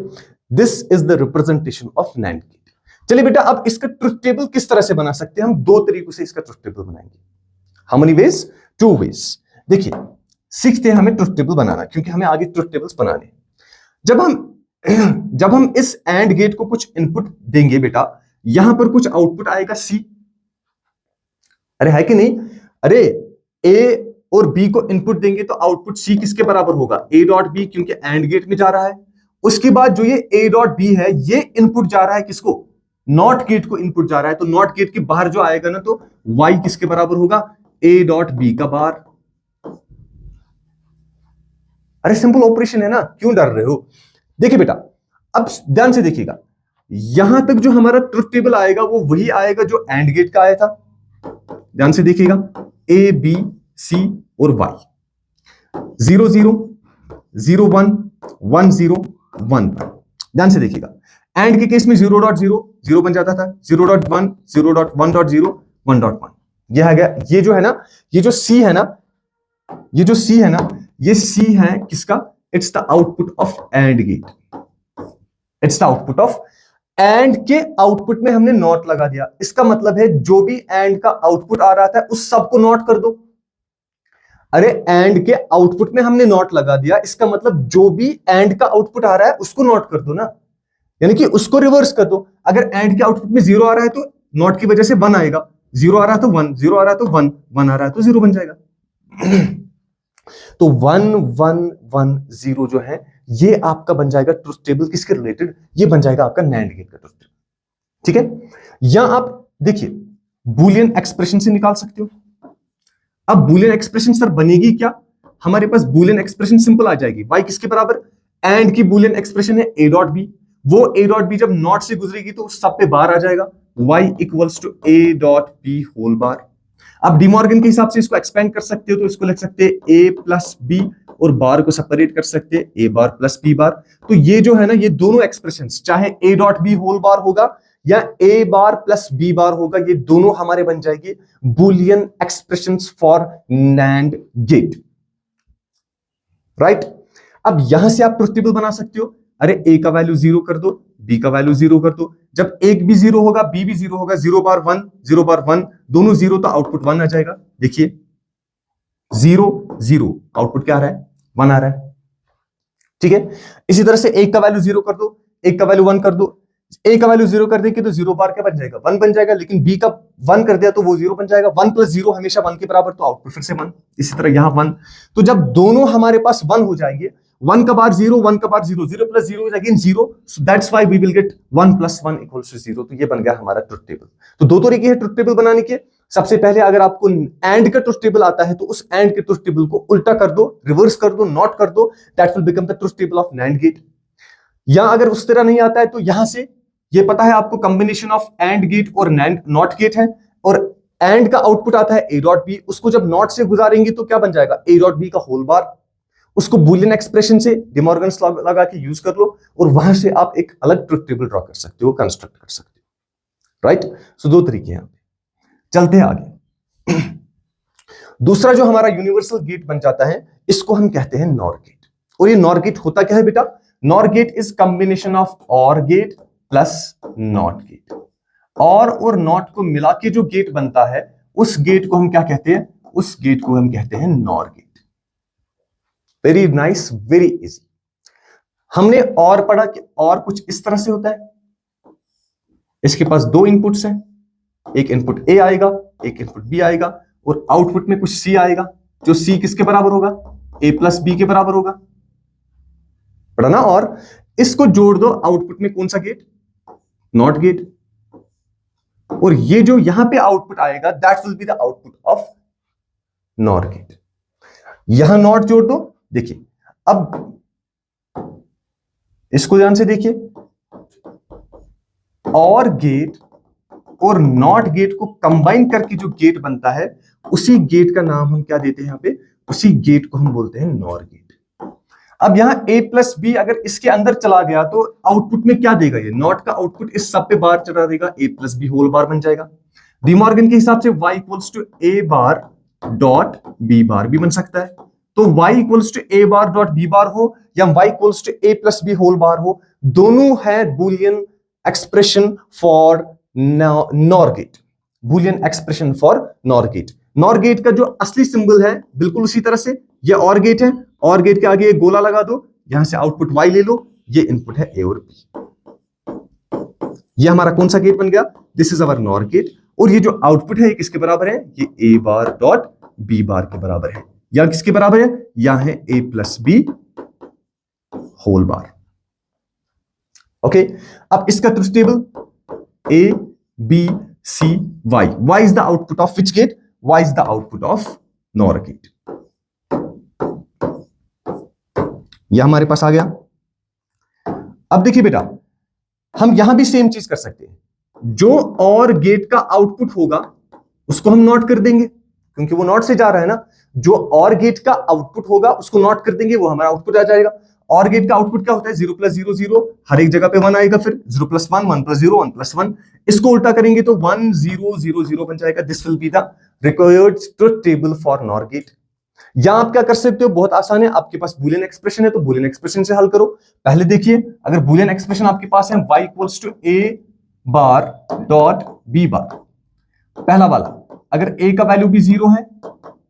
this is the representation of NAND gate. चलिए बेटा, अब इसका ट्रुथ टेबल किस तरह से बना सकते हैं? हम दो तरीकों से इसका ट्रुथ टेबल बनाएंगे। How many ways? Two ways. देखिए, सीखते हैं हमें ट्रुथ टेबल बनाना, क्योंकि हमें आगे ट्रुथ टेबल्स बनाने। जब हम इस एंड गेट को कुछ इनपुट देंगे बेटा, यहां पर कुछ आउटपुट आएगा सी। अरे है कि नहीं? अरे ए और बी को इनपुट देंगे तो आउटपुट सी किसके बराबर होगा? ए डॉट बी, क्योंकि एंड गेट में जा रहा है। उसके बाद जो ये ए डॉट बी है, ये इनपुट जा रहा है किसको? नॉट गेट को इनपुट जा रहा है। तो नॉट गेट के बाहर जो आएगा ना, तो वाई किसके बराबर होगा? ए डॉट बी का बार। अरे सिंपल ऑपरेशन है ना, क्यों डर रहे हो? देखिए बेटा, अब ध्यान से देखिएगा, यहां तक जो हमारा ट्रुथ टेबल आएगा वो वही आएगा जो एंड गेट का आया था। ध्यान से देखिएगा, ए बी सी और वाई, 0 0 0 1 1 0 1 1। ध्यान से देखिएगा, एंड के केस में 0.0 0 बन जाता था, 0.1 0.1.0 1.1। यह आ गया। ये जो है ना, ये जो सी है ना, ये जो सी है ना, ये सी है किसका? It's the output of and gate. It's the output of and के आउटपुट में हमने नॉट लगा दिया। इसका मतलब है जो भी एंड का आउटपुट आ रहा था उस सब को नॉट कर दो। अरे एंड के आउटपुट में हमने नॉट लगा दिया, इसका मतलब जो भी एंड का आउटपुट आ रहा है उसको नॉट कर दो ना, यानी कि उसको रिवर्स कर दो। अगर एंड के आउटपुट में 0 आ रहा है तो नॉट की वजह से 1 आएगा, 0 आ रहा है तो 1, 0 आ रहा है तो 1, 1 आ रहा है तो 0 बन जाएगा। तो 1 1 1 0 जो है, ये आपका बन जाएगा ट्रुथ टेबल किसके रिलेटेड? ये बन जाएगा आपका नैंड गेट का ट्रुथ टेबल, ठीक है। या आप देखिए, बूलियन एक्सप्रेशन से निकाल सकते हो। अब बूलियन एक्सप्रेशन सर बनेगी क्या? हमारे पास बूलियन एक्सप्रेशन सिंपल आ जाएगी। y किसके बराबर? एंड की बूलियन एक्सप्रेशन है a डॉट बी। वो a डॉट बी जब नॉट से गुजरेगी तो सब पे बार आ जाएगा, y equals to a dot B whole bar. अब डिमॉर्गन के हिसाब से इसको एक्सपेंड कर सकते हो, तो इसको लिख सकते हैं a प्लस बी और बार को सेपरेट कर सकते हैं a बार प्लस b बार। तो ये जो है ना, ये दोनों एक्सप्रेशंस, चाहे a dot B whole bar होगा या a bar plus b bar होगा, ये दोनों हमारे बन जाएगी Boolean expressions for NAND gate, right. अब यहां से आप ट्रुथ टेबल बना सकते हो। अरे a का वैल्यू 0 कर दो, b का वैल्यू 0 कर दो। जब एक भी 0 होगा, b भी 0 होगा, 0 बार 1 0 बार 1, दोनों 0, तो आउटपुट 1 आ जाएगा। देखिए 0 0, आउटपुट क्या आ रहा है? 1 आ रहा है, ठीक है। इसी तरह से एक का वैल्यू 0 कर दो, एक का वैल्यू 1 कर दो, ए का वैल्यू 0 कर देंगे तो 0 बार क्या बन जाएगा, 1 बन जाएगा, लेकिन बी का 1 कर दिया तो वो 0 बन जाएगा। 1 प्लस 0 हमेशा 1 के बराबर, तो आउटपुट फिर से 1। इसी तरह यहां 1। तो जब दोनों हमारे पास 1 हो जाएंगे, 1 का बार 0, 1 का bar 0, 0 plus 0 is again 0, so that's why we will get 1 plus 1 equals to 0। तो ये बन गया हमारा ट्रुथ टेबल। तो दो तरीके हैं ट्रुथ टेबल बनाने के। सबसे पहले अगर आपको एंड का ट्रुथ टेबल आता है तो उस एंड के ट्रुथ टेबल को उल्टा कर दो, रिवर्स कर दो, नॉट कर दो, that will become the truth table of NAND gate. या अगर उस तरह नहीं आता है तो यहां से ये पता है आपको कॉम्बिनेशन ऑफ एंड गेट और नॉट गेट है, और एंड का आउटपुट आता है ए डॉट बी, उसको जब नॉट से गुजारेंगे तो क्या बन जाएगा, ए डॉट बी का होल बार। उसको बूलियन एक्सप्रेशन से डिमॉर्गन्स लॉ लगा के यूज कर लो, और वहां से आप एक अलग ट्रुथ टेबल ड्रॉ कर सकते हो, कंस्ट्रक्ट कर सकते हो, राइट। सो दो तरीके हैं। चलते हैं आगे। दूसरा जो हमारा यूनिवर्सल गेट बन जाता है, इसको हम कहते हैं नॉर गेट। और ये नॉर गेट होता क्या है बेटा, NOR gate is combination of or gate plus not gate. और नॉट को मिला के जो गेट बनता है, उस गेट को हम क्या कहते हैं, उस गेट को हम कहते हैं nor gate. Very nice, very easy. हमने और पढ़ा कि और कुछ इस तरह से होता है। इसके पास दो इनपुट्स हैं, एक इनपुट ए आएगा, एक इनपुट बी आएगा, और आउटपुट में कुछ सी आएगा, जो सी किसके बराबर होगा, ए प्लस बी के बराबर होगा, पढ़ा ना। और इसको जोड़ दो, आउटपुट में कौन सा गेट, नॉट गेट। और ये जो यहां पे आउटपुट आएगा, that will be the output of nor gate. यहां नॉट जोड़ दो। देखिए अब इसको ध्यान से देखिए, और गेट और नॉट गेट को कंबाइन करके जो गेट बनता है, उसी गेट का नाम हम क्या देते हैं यहां पे, उसी गेट को हम बोलते हैं नॉर गेट। अब यहां a प्लस बी अगर इसके अंदर चला गया तो आउटपुट में क्या देगा, ये नॉट का आउटपुट इस सब पे बार चढ़ा देगा, a plus B whole bar बन जाएगा। डिमॉर्गन के हिसाब से y equals to a bar dot b bar भी बन सकता है। तो y equals to a bar dot b bar हो, या y equals to a plus B whole bar हो, दोनों है Boolean expression for nor gate. Boolean expression for nor gate. Nor gate का जो असली सिंबल है बिल्कुल उसी तरह से, ये और गेट है, और गेट के आगे एक गोला लगा दो, यहां से आउटपुट y ले लो, ये इनपुट है a और b। ये हमारा कौन सा गेट बन गया, this is our nor gate. और ये जो आउटपुट है ये किसके बराबर है, ये a बार डॉट b बार के बराबर है, या किसके बराबर है, यहां है a plus B whole bar. Okay, अब इसका truth table a b c y, y is the output of which gate, y is the output of NOR gate। यह हमारे पास आ गया। अब देखिए बेटा, हम यहां भी सेम चीज कर सकते हैं, जो और गेट का आउटपुट होगा उसको हम नॉट कर देंगे, क्योंकि वो नॉट से जा रहा है ना। जो और गेट का आउटपुट होगा उसको नॉट कर देंगे, वो हमारा आउटपुट आ जाएगा। और गेट का आउटपुट क्या होता है, 0 प्लस 0 0, हर एक जगह पे 1 आएगा, फिर 0 प्लस 1 1 प्लस 0 1 प्लस 1। इसको उल्टा करेंगे तो 1 0 0 0 बन जाएगा। This will be the required truth table for nor gate. या आप क्या कर सकते हो, बहुत आसान है, आपके पास बूलियन एक्सप्रेशन है तो बूलियन एक्सप्रेशन से हल करो। पहले देखिए, अगर बूलियन एक्सप्रेशन आपके पास है y equals to a bar dot b bar, पहला वाला, अगर a का वैल्यू भी 0 है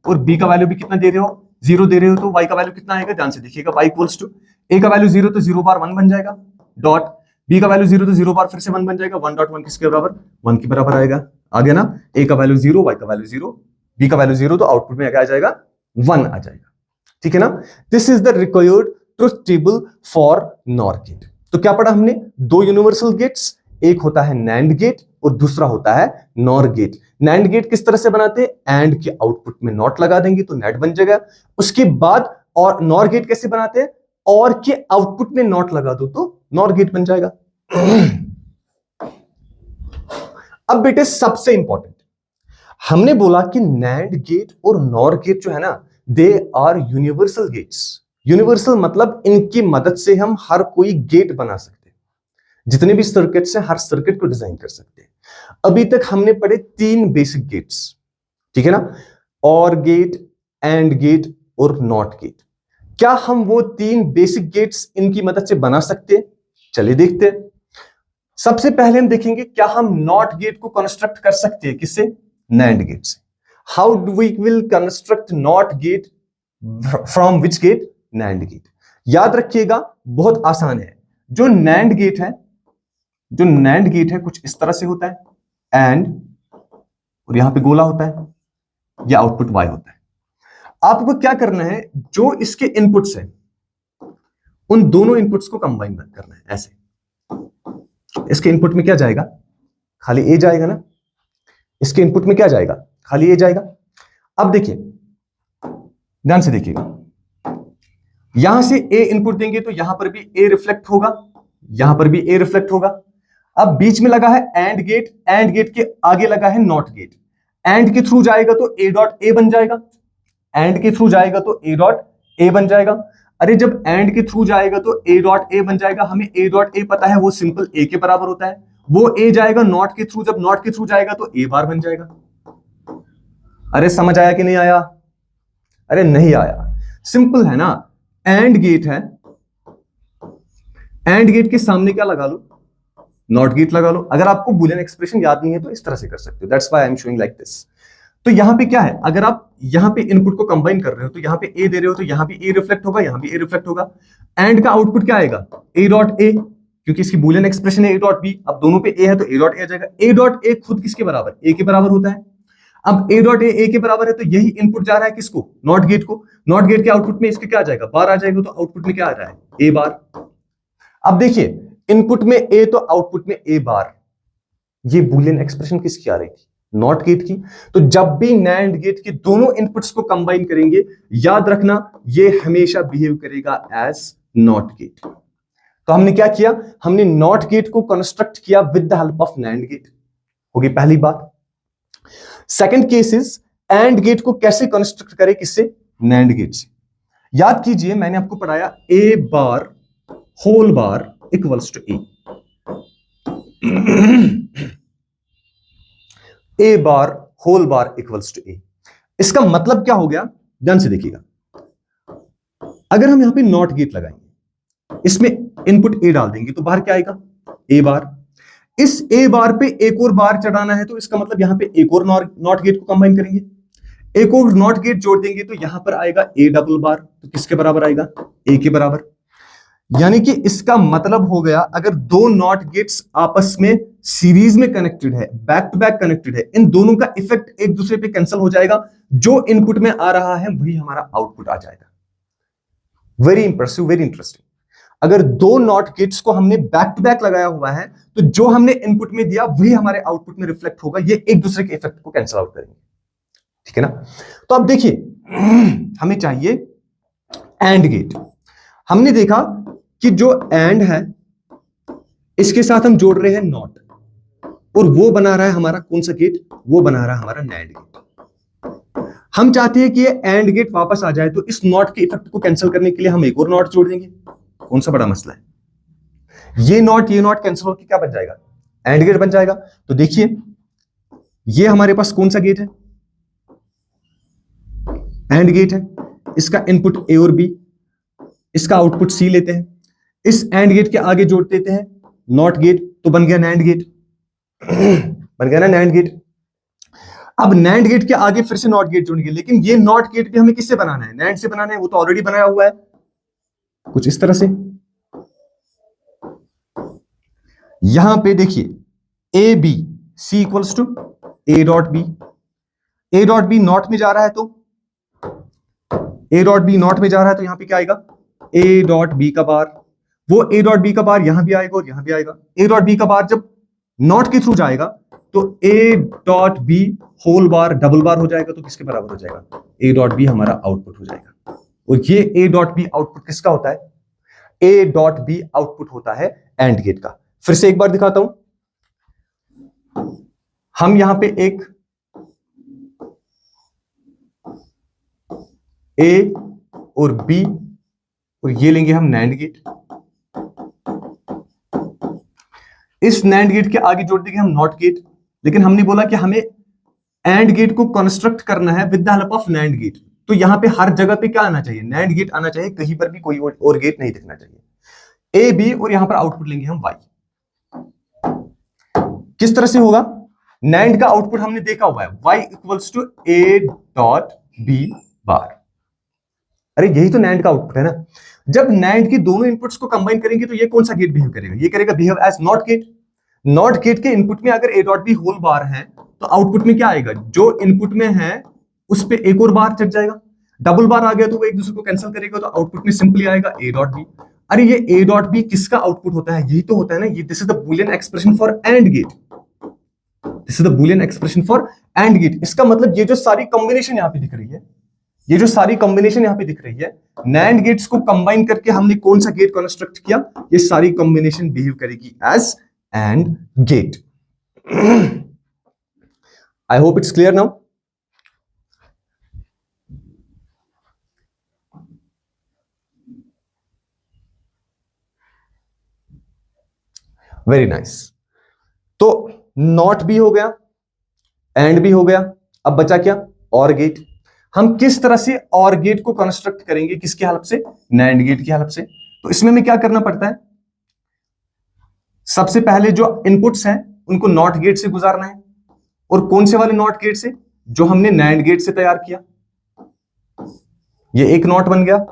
और b का वैल्यू भी कितना दे रहे हो, 0 दे रहे हो, तो y का वैल्यू कितना आएगा, ध्यान से देखिएगा। y इक्वल्स टू a का वैल्यू 0 तो 0 बार 1 बन जाएगा, डॉट b का वैल्यू 0 तो 0 बार फिर से 1 बन जाएगा, 1 डॉट 1 किसके बराबर, 1 के बराबर आएगा। आ गया ना, a का वैल्यू 0, y का वैल्यू 0, b का वैल्यू 0, तो आउटपुट में क्या आ जाएगा, 1 आ जाएगा। ठीक है ना। This is the required truth table for nor gate. तो क्या पढ़ा हमने, दो यूनिवर्सल गेट्स, एक होता है नैंड गेट और दूसरा होता है नॉर गेट। नैंड गेट किस तरह से बनाते हैं, एंड के आउटपुट में नॉट लगा देंगे तो नेट बन जाएगा। उसके बाद और नॉर गेट कैसे बनाते हैं, और के आउटपुट में नॉट लगा दो तो नॉर गेट बन जाएगा। अब बेटे सबसे इंपॉर्टेंट, हमने बोला कि नैंड गेट और नॉर गेट जो है ना, they are universal gates. Universal मतलब इनकी मदद से हम हर कोई गेट बना सकते हैं, जितने भी सर्किट्स हैं हर सर्किट को डिजाइन कर सकते हैं। अभी तक हमने पढ़े 3 बेसिक गेट्स, ठीक है ना, और गेट, एंड गेट और नॉट गेट। क्या हम वो 3 बेसिक गेट्स इनकी मदद से बना सकते हैं, चलिए देखते हैं। सबसे पहले हम देखेंगे क्या हम नॉट गेट को कंस्ट्रक्ट कर सकते हैं, किससे, नैंड गेट से। How do we will construct not gate from which gate, nand gate. याद रखिएगा बहुत आसान है, जो नैंड गेट है जो नैंड गेट है कुछ इस तरह से होता है एंड, और यहां पे गोला होता है, या आउटपुट y होता है। आपको क्या करना है, जो इसके इनपुट्स हैं उन दोनों इनपुट्स को कंबाइन करना है ऐसे। इसके इनपुट में क्या जाएगा, खाली ए जाएगा ना, इसके इनपुट में क्या जाएगा, खाली ए जाएगा। अब देखिए ध्यान से देखिएगा, यहां से ए इनपुट देंगे तो यहां पर भी ए रिफ्लेक्ट होगा, यहां पर भी ए रिफ्लेक्ट होगा। अब बीच में लगा है एंड गेट, एंड गेट के आगे लगा है नॉट गेट, एंड के थ्रू जाएगा तो ए डॉट ए बन जाएगा, एंड के थ्रू जाएगा तो ए डॉट ए बन जाएगा। अरे जब एंड के थ्रू जाएगा तो ए डॉट ए बन जाएगा, हमें ए डॉट ए पता है वो सिंपल ए के बराबर होता है, वो ए जाएगा नॉट के थ्रू, जब नॉट के थ्रू जाएगा तो ए बार बन जाएगा। अरे समझ आया कि नहीं आया, अरे नहीं आया, सिंपल है ना। एंड गेट है, एंड गेट के सामने क्या लगा लो, नॉट गेट लगा लो। अगर आपको बूलियन एक्सप्रेशन याद नहीं है तो इस तरह से कर सकते हो, that's why I am showing like this. तो यहां पे क्या है, अगर आप यहां पे इनपुट को कंबाइन कर रहे हो तो यहां पे ए दे रहे हो तो यहां भी ए रिफ्लेक्ट होगा, यहां भी ए रिफ्लेक्ट होगा। एंड का आउटपुट क्या आएगा, ए डॉट ए, क्योंकि इसकी बूलियन एक्सप्रेशन है ए डॉट बी। अब दोनों पे ए है तो ए डॉट ए आ जाएगा। ए डॉट ए खुद किसके बराबर, ए के बराबर होता है। अब ए डॉट ए के बराबर है तो यही इनपुट जा रहा है किसको, नॉट गेट को। नॉट गेट के आउटपुट में इसके क्या आ जाएगा, बार आ जाएगा, तो आउटपुट में क्या आ रहा है, ए बार। अब देखिए इनपुट में ए तो आउटपुट में ए बार, ये बूलियन एक्सप्रेशन किसकी आ रही थी, नॉट गेट की। तो जब भी नैंड गेट के दोनों इनपुट्स को कंबाइन करेंगे, याद रखना ये हमेशा बिहेव करेगा एज नॉट गेट। तो हमने क्या किया, हमने नॉट गेट को कंस्ट्रक्ट किया with the help of NAND gate, होगी पहली बात। Second case is and gate को कैसे कंस्ट्रक्ट करें, किससे, नैंड गेट से। याद कीजिए मैंने आपको पढ़ाया A bar whole bar equals to A, A bar whole bar equals to A. इसका मतलब क्या हो गया, ध्यान से देखिएगा। अगर हम यहां पे नॉट गेट लगाएंगे, इसमें इनपुट ए डाल देंगे तो बाहर क्या आएगा, ए बार। इस ए बार पे एक और बार चढ़ाना है तो इसका मतलब यहां पे एक और नॉट गेट को कंबाइन करेंगे, एक और नॉट गेट जोड़ देंगे तो यहां पर आएगा ए डबल बार, तो किसके बराबर आएगा, ए के बराबर। यानी कि इसका मतलब हो गया, अगर दो नॉट गेट्स आपस में सीरीज में कनेक्टेड है, बैक टू बैक कनेक्टेड है, इन दोनों का इफेक्ट एक दूसरे पे कैंसिल हो जाएगा, जो इनपुट में आ रहा है वही हमारा आउटपुट आ जाएगा। Very impressive, very interesting. अगर दो नॉट गेट्स को हमने बैक टू बैक लगाया हुआ है तो जो हमने इनपुट में दिया वही हमारे आउटपुट में रिफ्लेक्ट होगा, ये एक दूसरे के इफेक्ट को कैंसिल आउट करेंगे, ठीक है ना। तो अब देखिए हमें चाहिए एंड गेट। हमने देखा कि जो एंड है इसके साथ हम जोड़ रहे हैं नॉट, और वो बना रहा है हमारा कौन सा गेट, वो बना रहा है हमारा नैंड गेट। हम चाहते हैं कि ये एंड गेट वापस आ जाए, तो इस नॉट के इफेक्ट को कैंसिल करने के लिए हम एक और नॉट जोड़ देंगे। कौन सा बड़ा मसला है, ये नॉट कैंसिल होकर क्या बन जाएगा, एंड गेट बन जाएगा। तो देखिए ये हमारे पास कौन सा गेट है, एंड गेट है। इसका इनपुट ए और बी, इसका आउटपुट सी लेते हैं, इस एंड गेट के आगे जोड़ देते हैं नॉट गेट, तो बन गया नैंड गेट बन गया ना नैंड गेट। अब नैंड गेट के आगे फिर से नॉट गेट जोड़ेंगे, लेकिन ये नॉट गेट भी हमें किससे बनाना है, नैंड से बनाना है, वो तो ऑलरेडी बनाया हुआ है कुछ इस तरह से। यहां पे देखिए A B C equals to A dot B, A dot B not में जा रहा है तो ए डॉट बी नॉट में जा रहा है तो यहां पे क्या आएगा, ए डॉट बी का बार। वो ए डॉट बी का बार यहां भी आएगा और यहां भी आएगा। ए डॉट बी का बार जब नॉट के थ्रू जाएगा तो A dot B whole bar double bar हो जाएगा, तो किसके बराबर हो जाएगा, ए डॉट बी हमारा आउटपुट हो जाएगा। और ये ए डॉट बी आउटपुट किसका होता है, ए डॉट बी आउटपुट होता है एंड गेट का। फिर से एक बार दिखाता हूं, हम यहां पे एक ए और बी और ये लेंगे हम नैंड गेट, इस नैंड गेट के आगे जोड़ देंगे हम नॉट गेट। लेकिन हमने बोला कि हमें एंड गेट को कंस्ट्रक्ट करना है with the help of NAND gate, तो यहां पे हर जगह पे क्या आना चाहिए, नैंड गेट आना चाहिए, कहीं पर भी कोई और गेट नहीं दिखना चाहिए। ए बी और यहां पर आउटपुट लेंगे हम वाई। किस तरह से होगा, नैंड का आउटपुट हमने देखा हुआ है, y equals to A dot B bar. अरे यही तो नैंड का आउटपुट है ना। जब नैंड की दोनों इनपुट्स को कंबाइन करेंगे तो ये कौन सा गेट बिहेव करेगा, ये करेगा behave as not gate. Not gate के इनपुट में अगर A dot B whole bar है तो आउटपुट में क्या आएगा, जो इनपुट में है उस पे एक और बार चढ़ जाएगा, डबल बार आ गया तो वो एक दूसरे को कैंसिल करेगा, तो आउटपुट में सिंपली आएगा ए डॉट बी। अरे ये ए डॉट बी किसका आउटपुट होता है, यही तो होता है ना, ये this is the Boolean expression for and gate, this is the Boolean expression for and gate. इसका मतलब ये जो सारी कॉम्बिनेशन यहां पे दिख रही है, ये जो सारी कॉम्बिनेशन यहां पे दिख रही है, नैंड गेट्स को कंबाइन करके हमने कौन सा गेट कंस्ट्रक्ट किया, ये सारी कॉम्बिनेशन बिहेव करेगी as and gate. I hope it's clear now. Very nice. तो नॉट भी हो गया, एंड भी हो गया, अब बचा क्या, और गेट। हम किस तरह से और गेट को कंस्ट्रक्ट करेंगे, किसकी हेल्प से, नैंड गेट की हेल्प से। तो इसमें हमें क्या करना पड़ता है, सबसे पहले जो इनपुट्स हैं उनको नॉट गेट से गुजारना है, और कौन से वाले नॉट गेट से, जो हमने नैंड गेट से तैयार किया। ये एक नॉट बन गया,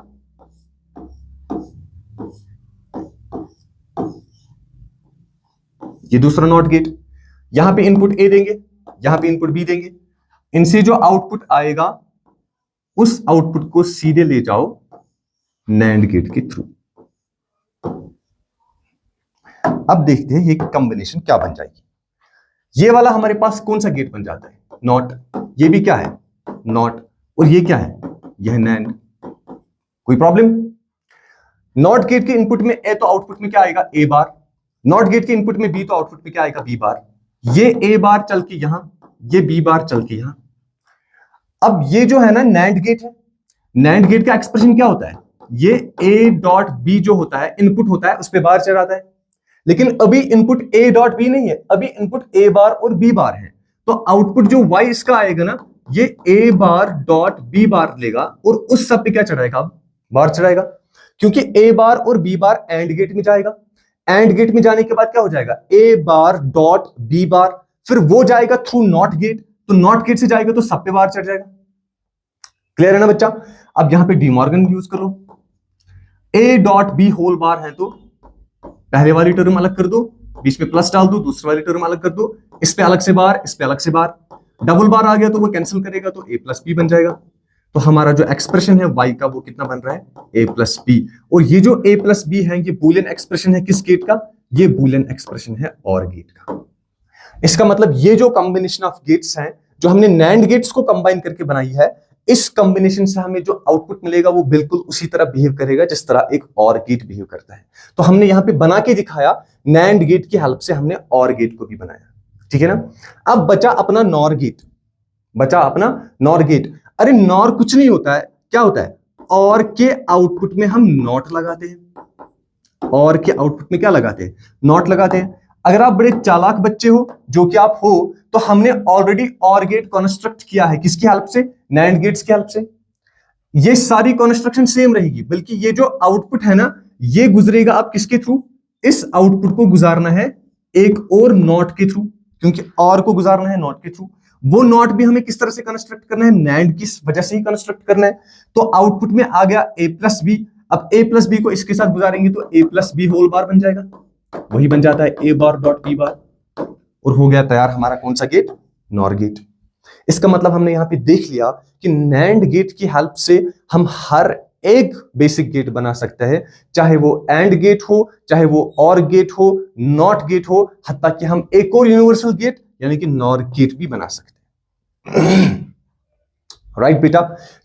ये दूसरा नॉट गेट। यहां पे इनपुट ए देंगे, यहां पे इनपुट बी देंगे, इनसे जो आउटपुट आएगा उस आउटपुट को सीधे ले जाओ नैंड गेट के थ्रू। अब देखते हैं ये कॉम्बिनेशन क्या बन जाएगी। ये वाला हमारे पास कौन सा गेट बन जाता है, नॉट, ये भी क्या है, नॉट, और ये क्या है, यह नैंड। कोई प्रॉब्लम, नॉट गेट के इनपुट में ए तो आउटपुट में क्या आएगा, ए बार, नॉट गेट के इनपुट में बी तो आउटपुट में क्या आएगा, बी बार। ये ए बार चल के यहां, ये बी बार चल के यहां। अब ये जो है ना नैंड गेट है, नैंड गेट का एक्सप्रेशन क्या होता है, ये ए डॉट बी जो होता है इनपुट होता है, उस पे बार चढ़ाता है। लेकिन अभी इनपुट ए डॉट बी नहीं है, अभी इनपुट ए बार और बी बार है, तो आउटपुट जो वाई इसका आएगा ना, ये ए बार डॉट बी बार लेगा और उस सब पे क्या चढ़ाएगा, अब बार चढ़ाएगा, क्योंकि ए बार और बी बार एंड गेट में जाएगा। एंड गेट में जाने के बाद क्या हो जाएगा, ए बार डॉट बी बार, फिर वो जाएगा थ्रू नॉट गेट, तो नॉट गेट से जाएगा तो सब पे बार चढ़ जाएगा। क्लियर है ना बच्चा। अब यहां पे डीमॉर्गन यूज करो, A dot B whole bar है तो पहले वाली टर्म अलग कर दो, बीच में प्लस डाल दो, दूसरी वाली टर्म अलग कर दो, इस पे अलग से बार, इस पे अलग से बार, डबल बार आ गया तो वो कैंसिल करेगा तो ए प्लस बी बन जाएगा। तो हमारा जो एक्सप्रेशन है y का वो कितना बन रहा है, a प्लस बी। और ये जो a प्लस बी है ये बूलियन एक्सप्रेशन है किस गेट का, ये बूलियन एक्सप्रेशन है और गेट का। इसका मतलब ये जो कॉम्बिनेशन ऑफ गेट्स हैं जो हमने नैंड गेट्स को कंबाइन करके बनाई है, इस कॉम्बिनेशन से हमें जो आउटपुट मिलेगा वो बिल्कुल उसी तरह बिहेव करेगा जिस तरह एक और गेट बिहेव करता है। तो हमने यहां पे बना के दिखाया, नैंड गेट की हेल्प से हमने और गेट को भी बनाया, ठीक है ना। अब बचा अपना नॉर गेट, बचा अपना नॉर गेट। अरे नॉर कुछ नहीं होता है, क्या होता है, और के आउटपुट में हम नॉट लगाते हैं, और के आउटपुट में क्या लगाते हैं, नॉट लगाते हैं। अगर आप बड़े चालाक बच्चे हो, जो कि आप हो, तो हमने ऑलरेडी और गेट कंस्ट्रक्ट किया है, किसकी हेल्प से, नैंड गेट्स की हेल्प से। ये सारी कंस्ट्रक्शन सेम रहेगी, बल्कि ये जो आउटपुट है ना, ये गुजरेगा आप किसके थ्रू, इस आउटपुट को गुजारना है एक और नॉट के थ्रू, क्योंकि और को गुजारना है नॉट के थ्रू। वो नॉट भी हमें किस तरह से कंस्ट्रक्ट करना है, नैंड की वजह से ही कंस्ट्रक्ट करना है। तो आउटपुट में आ गया ए प्लस बी, अब ए प्लस बी को इसके साथ गुजारेंगे तो ए प्लस बी होल बार बन जाएगा, वही बन जाता है A bar dot B bar, और हो गया तैयार हमारा कौन सा गेट, नॉर गेट। इसका मतलब हमने यहां पे देख लिया कि नैंड गेट की हेल्प से हम हर एक बेसिक गेट बना सकते हैं, चाहे वो एंड गेट हो, चाहे वो और गेट हो, नॉट गेट हो, हत्ता कि हम एक और यूनिवर्सल गेट यानी कि नॉर गेट भी बना सकते हैं। राइट बेटा,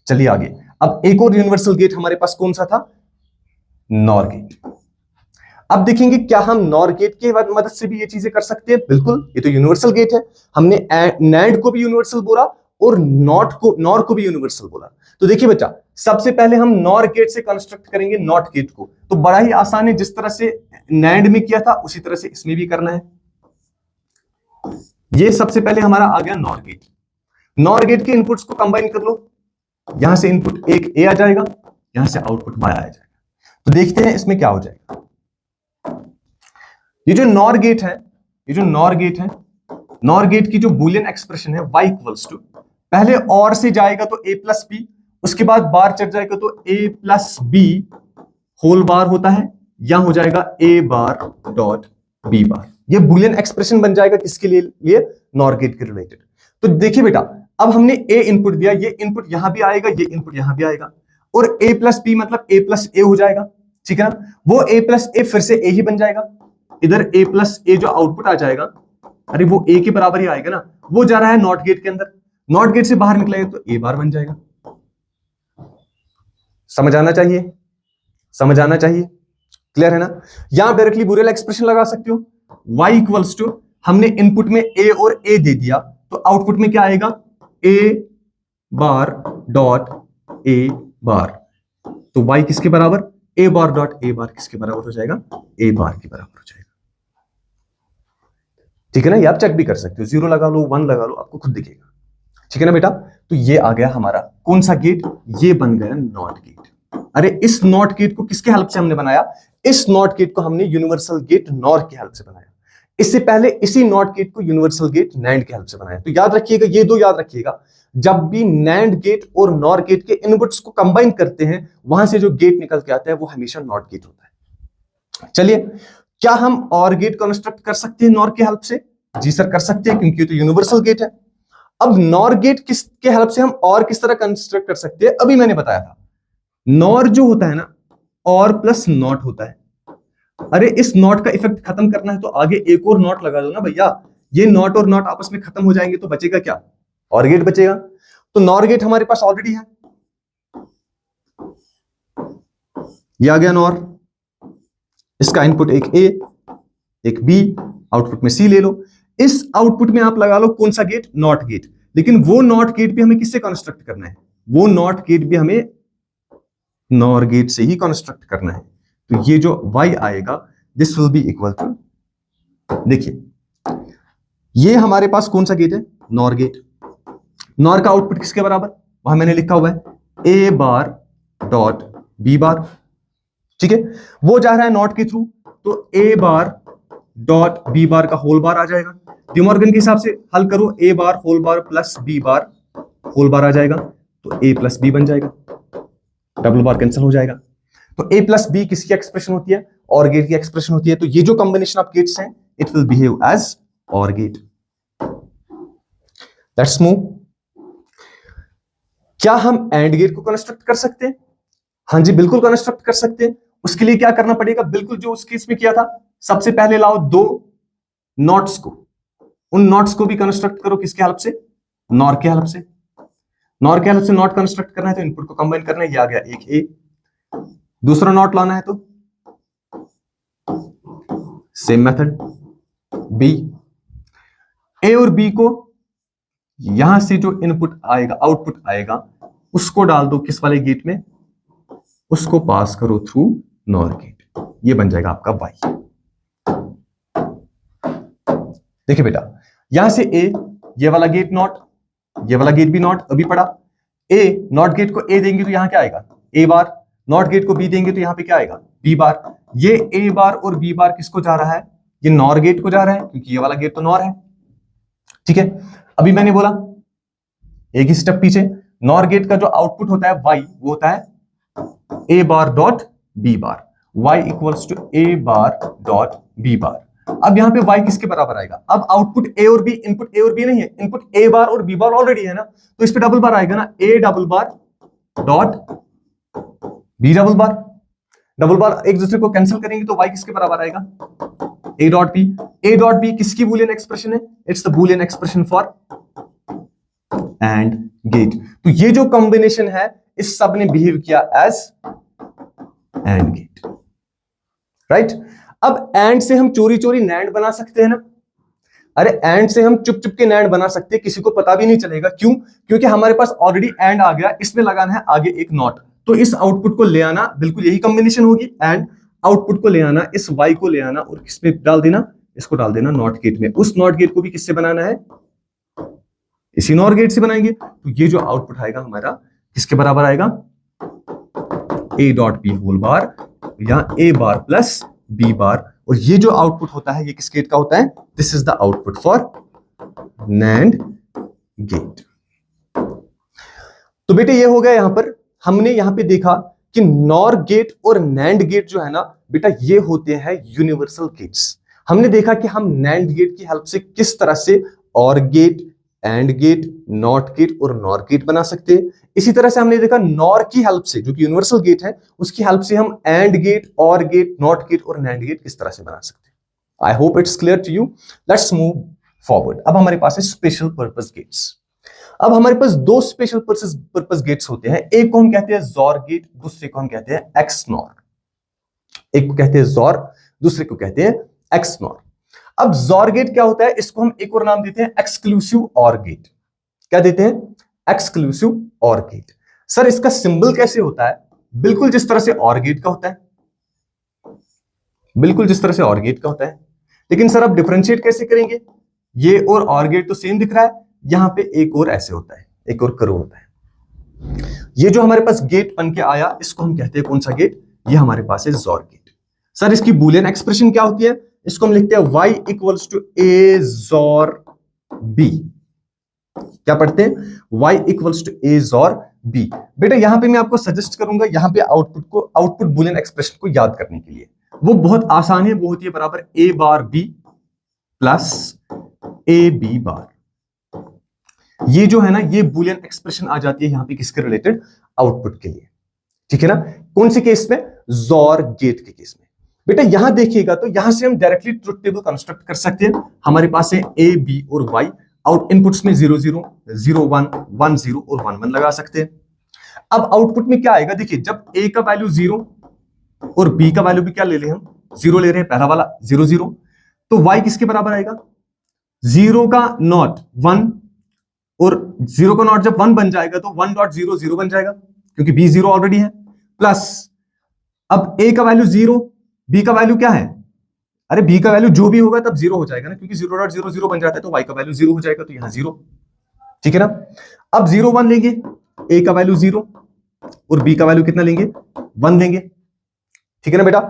चलिए आगे। अब एक और यूनिवर्सल गेट हमारे पास कौन सा था, नॉर गेट। अब देखेंगे क्या हम नॉर गेट की मदद से भी ये चीजें कर सकते हैं, बिल्कुल, ये तो यूनिवर्सल गेट है। हमने नैंड को भी यूनिवर्सल बोला और नॉर को भी यूनिवर्सल बोला। तो देखिए बच्चा, सबसे पहले हम नॉर गेट से कंस्ट्रक्ट करेंगे नॉट गेट को, तो बड़ा ही आसान है, जिस तरह से नैंड में किया था उसी तरह से इसमें भी करना है। ये सबसे पहले हमारा आ गया नॉर गेट। नॉर गेट के इनपुट्स को कंबाइन कर लो, यहां से इनपुट एक ए आ जाएगा, यहां से आउटपुट वाई आ जाएगा। तो देखते हैं इसमें क्या हो जाएगा। ये जो नॉर गेट है, ये जो नॉर गेट है, नॉर गेट की जो बूलियन एक्सप्रेशन है y इक्वल्स टू, पहले और से जाएगा तो a प्लस बी, उसके बाद बार चढ़ जाएगा तो a plus B whole bar होता है, या हो जाएगा a bar dot B bar. ये बुलियन एक्सप्रेशन बन जाएगा किसके लिए नॉर गेट के रिलेटेड। तो देखिए बेटा, अब हमने ए इनपुट दिया, ये इनपुट यहां भी आएगा, ये इनपुट यहां भी आएगा, और ए प्लस बी मतलब ए प्लस ए हो जाएगा, ठीक है ना। वो ए प्लस ए फिर से ए ही बन जाएगा, इधर ए प्लस ए जो आउटपुट आ जाएगा, अरे वो ए के बराबर ही आएगा ना, वो जा रहा है नॉट गेट के अंदर, नॉट गेट से बाहर निकलेगा तो ए बार बन जाएगा। समझ आना चाहिए, समझ आना चाहिए, क्लियर है ना। यहां डायरेक्टली बुलियन एक्सप्रेशन लगा सकते हो, y इक्वल्स टू, हमने इनपुट में a और a दे दिया तो आउटपुट में क्या आएगा, a बार डॉट a बार, तो y किसके बराबर, a बार डॉट a बार किसके बराबर हो जाएगा, a बार के बराबर हो जाएगा, ठीक है ना। ये आप चेक भी कर सकते हो, 0 लगा लो 1 लगा लो, आपको खुद दिखेगा, ठीक है ना बेटा। तो ये आ गया हमारा कौन सा गेट, ये बन गया नॉट गेट। अरे इस नॉट गेट को किसके हेल्प से हमने बनाया, इस नॉट गेट को हमने यूनिवर्सल गेट नॉर की हेल्प से बनाया। इससे पहले इसी नॉट गेट को यूनिवर्सल गेट नैंड की हेल्प से बनाया। तो याद रखिएगा, ये दो याद रखिएगा, जब भी नैंड गेट और नॉर गेट के इनपुट्स को कंबाइन करते हैं, वहां से जो गेट निकल के आता है वो हमेशा नॉट गेट होता है। चलिए, क्या हम और गेट कंस्ट्रक्ट कर सकते हैं नॉर की हेल्प से? जी सर कर सकते हैं, क्योंकि ये तो यूनिवर्सल गेट है। अब नॉर गेट किसके हेल्प से हम और किस तरह कंस्ट्रक्ट कर सकते हैं, अभी मैंने बताया था, नॉर जो होता है ना, और प्लस नॉट होता है। अरे इस नॉट का इफेक्ट खत्म करना है तो आगे एक और नॉट लगा दो ना भैया, ये नॉट और नॉट आपस में खत्म हो जाएंगे तो बचेगा क्या, और गेट बचेगा। तो नॉर गेट हमारे पास ऑलरेडी है, ये आ गया नॉर, इसका इनपुट एक ए एक बी, आउटपुट में सी ले लो। इस आउटपुट में आप लगा लो कौन सा गेट, नॉट गेट, लेकिन वो नॉट गेट भी हमें किससे कंस्ट्रक्ट करना है, वो नॉट गेट भी हमें नॉर गेट से ही कंस्ट्रक्ट करना है। तो ये जो y आएगा this will be equal to, देखिए ये हमारे पास कौन सा गेट है, नॉर गेट। नॉर का आउटपुट किसके बराबर, वहां मैंने लिखा हुआ है a bar dot b bar, ठीक है। वो जा रहा है नॉट के थ्रू, तो a बार डॉट b बार का होल बार आ जाएगा। डिमॉर्गन के हिसाब से हल करो, a bar whole bar plus b bar whole bar आ जाएगा, तो a प्लस b बन जाएगा, डबल बार कैंसिल हो जाएगा। तो a प्लस बी किसकी एक्सप्रेशन होती है, और गेट की एक्सप्रेशन होती है। तो ये जो कॉम्बिनेशन ऑफ गेट्स हैं इट विल बिहेव एज और गेट। Let's move. क्या हम एंड गेट को कंस्ट्रक्ट कर सकते हैं? हाँ जी बिल्कुल कंस्ट्रक्ट कर सकते हैं। उसके लिए क्या करना पड़ेगा, बिल्कुल जो उस केस में किया था, सबसे पहले लाओ दो नॉट्स को, उन नॉट्स को भी कंस्ट्रक्ट करो किसके हेल्प से, नॉर के हेल्प से। नॉर के हेल्प से नॉट कंस्ट्रक्ट करना है तो इनपुट को कंबाइन करना है, ये आ गया एक ए, दूसरा नॉट लाना है तो सेम मेथड बी। ए और बी को यहां से जो इनपुट आएगा आउटपुट आएगा उसको डाल दो किस वाले गेट में, उसको पास करो थ्रू नॉर गेट, ये बन जाएगा आपका वाई। देखिए बेटा यहां से ए, ये वाला गेट नॉट, ये वाला गेट भी नॉट, अभी पढ़ा। ए नॉट गेट को ए देंगे तो यहां क्या आएगा, ए बार, नॉट गेट को बी देंगे तो यहां पे क्या आएगा, बी बार। ये ए बार और बी बार किसको जा रहा है, ये नॉर गेट को जा रहा है, क्योंकि ये वाला गेट तो नॉर है, ठीक है। अभी मैंने बोला एक ही स्टेप पीछे, नॉर गेट का जो आउटपुट होता है वाई, वो होता है A bar dot B bar, Y equals to A bar dot B bar. अब यहां पे y किसके बराबर आएगा, अब आउटपुट a और b, इनपुट a और b नहीं है, इनपुट a बार और b बार ऑलरेडी है ना, तो इस पे डबल बार आएगा ना, a double bar dot b double bar. Double bar एक दूसरे को कैंसिल करेंगे तो y किसके बराबर आएगा, a dot b। a dot b किसकी बूलियन एक्सप्रेशन है, it's the Boolean expression for and gate. तो ये जो कॉम्बिनेशन है इस सब ने बिहेव किया एज एंड गेट, राइट। अब एंड से हम चोरी चोरी नैंड बना सकते हैं ना, अरे एंड से हम चुप चुप के नैंड बना सकते हैं, किसी को पता भी नहीं चलेगा। क्यों, क्योंकि हमारे पास ऑलरेडी एंड आ गया, इसमें लगाना है आगे एक नॉट, तो इस आउटपुट को ले आना, बिल्कुल यही कॉम्बिनेशन होगी, एंड आउटपुट को ले आना, इस वाई को ले आना और किसमें डाल देना, इसको डाल देना नॉट गेट में। उस नॉट गेट को भी किससे बनाना है, इसी नॉर गेट से बनाएंगे। तो ये जो आउटपुट आएगा हमारा किसके बराबर आएगा, A dot B whole bar या A bar plus B bar, और ये जो आउटपुट होता है ये किस गेट का होता है, this is the output for NAND gate. तो बेटे ये हो गया, यहां पर हमने यहां पे देखा कि नॉर गेट और नैंड गेट जो है ना बेटा, ये होते हैं यूनिवर्सल गेट्स। हमने देखा कि हम नैंड गेट की हेल्प से किस तरह से or gate, and gate, not gate और नॉर गेट बना सकते हैं। इसी तरह से हमने देखा नॉर की हेल्प से, जो कि यूनिवर्सल गेट है, उसकी हेल्प से हम and gate, or gate, not gate और नैंड गेट किस तरह से बना सकते हैं। I hope it's clear to you. Let's move forward. अब हमारे पास है स्पेशल पर्पस गेट्स। अब हमारे पास दो स्पेशल पर्पस गेट्स होते हैं। एक को हम कहते हैं जोर गेट, दूसरे को हम कहते हैं एक्स नॉर। एक को कहते हैं जोर, दूसरे को कहते हैं एक्स नॉर। अब जोर गेट क्या होता है, इसको हम एक और नाम देते हैं एक्सक्लूसिव और गेट। क्या देते हैं? एक्सक्लूसिव और गेट। सर इसका सिंबल कैसे होता है? बिल्कुल जिस तरह से और गेट का होता है, बिल्कुल जिस तरह से और गेट का होता है। लेकिन सर आप डिफरेंशिएट कैसे करेंगे? ये और गेट तो सेम दिख रहा है, यहां पे एक और ऐसे होता है, एक और कर्व होता है। ये जो हमारे पास गेट बन के आया, इसको हम कहते हैं कौन सा गेट? ये हमारे पास है जोर गेट। सर इसकी बूलियन एक्सप्रेशन क्या होती है? इसको हम लिखते हैं y इक्वल्स टू ए जोर b। क्या पढ़ते हैं? y इक्वल्स टू ए जोर b। बेटा यहां पे मैं आपको सजेस्ट करूंगा, यहां पे आउटपुट बूलियन एक्सप्रेशन को याद करने के लिए वो बहुत आसान है। वो होती है बराबर a bar b plus A B bar. ये जो है ना, ये बूलियन एक्सप्रेशन आ जाती है यहां पे किसके रिलेटेड? आउटपुट के लिए। ठीक है ना? कौन से केस में? जोर गेट के केस में। बेटा यहां देखिएगा तो यहां से हम डायरेक्टली ट्रुथ टेबल कंस्ट्रक्ट कर सकते हैं। हमारे पास है ए, बी और वाई। आउट इनपुट्स में 0 0 0 1 1 0 और 1 1 लगा सकते हैं। अब आउटपुट में क्या आएगा? देखिए जब ए का वैल्यू 0 और बी का वैल्यू भी क्या ले रहे हैं हम? 0 ले रहे हैं, पहला वाला 0 0, तो वाई किसके बराबर आएगा? 0 का नॉट 1, और 0 का नॉट जब 1 बन जाएगा तो 1.0 0 बन जाएगा, क्योंकि b 0 ऑलरेडी है। प्लस अब a का वैल्यू 0, b का वैल्यू क्या है? अरे b का वैल्यू जो भी होगा तब 0 हो जाएगा ना, क्योंकि 0.0 0 बन जाता है, तो y का वैल्यू 0 हो जाएगा, तो यहां 0। ठीक है ना? अब 0 1 लेंगे, a का वैल्यू 0 और b का वैल्यू कितना लेंगे? 1 लेंगे। ठीक है ना बेटा?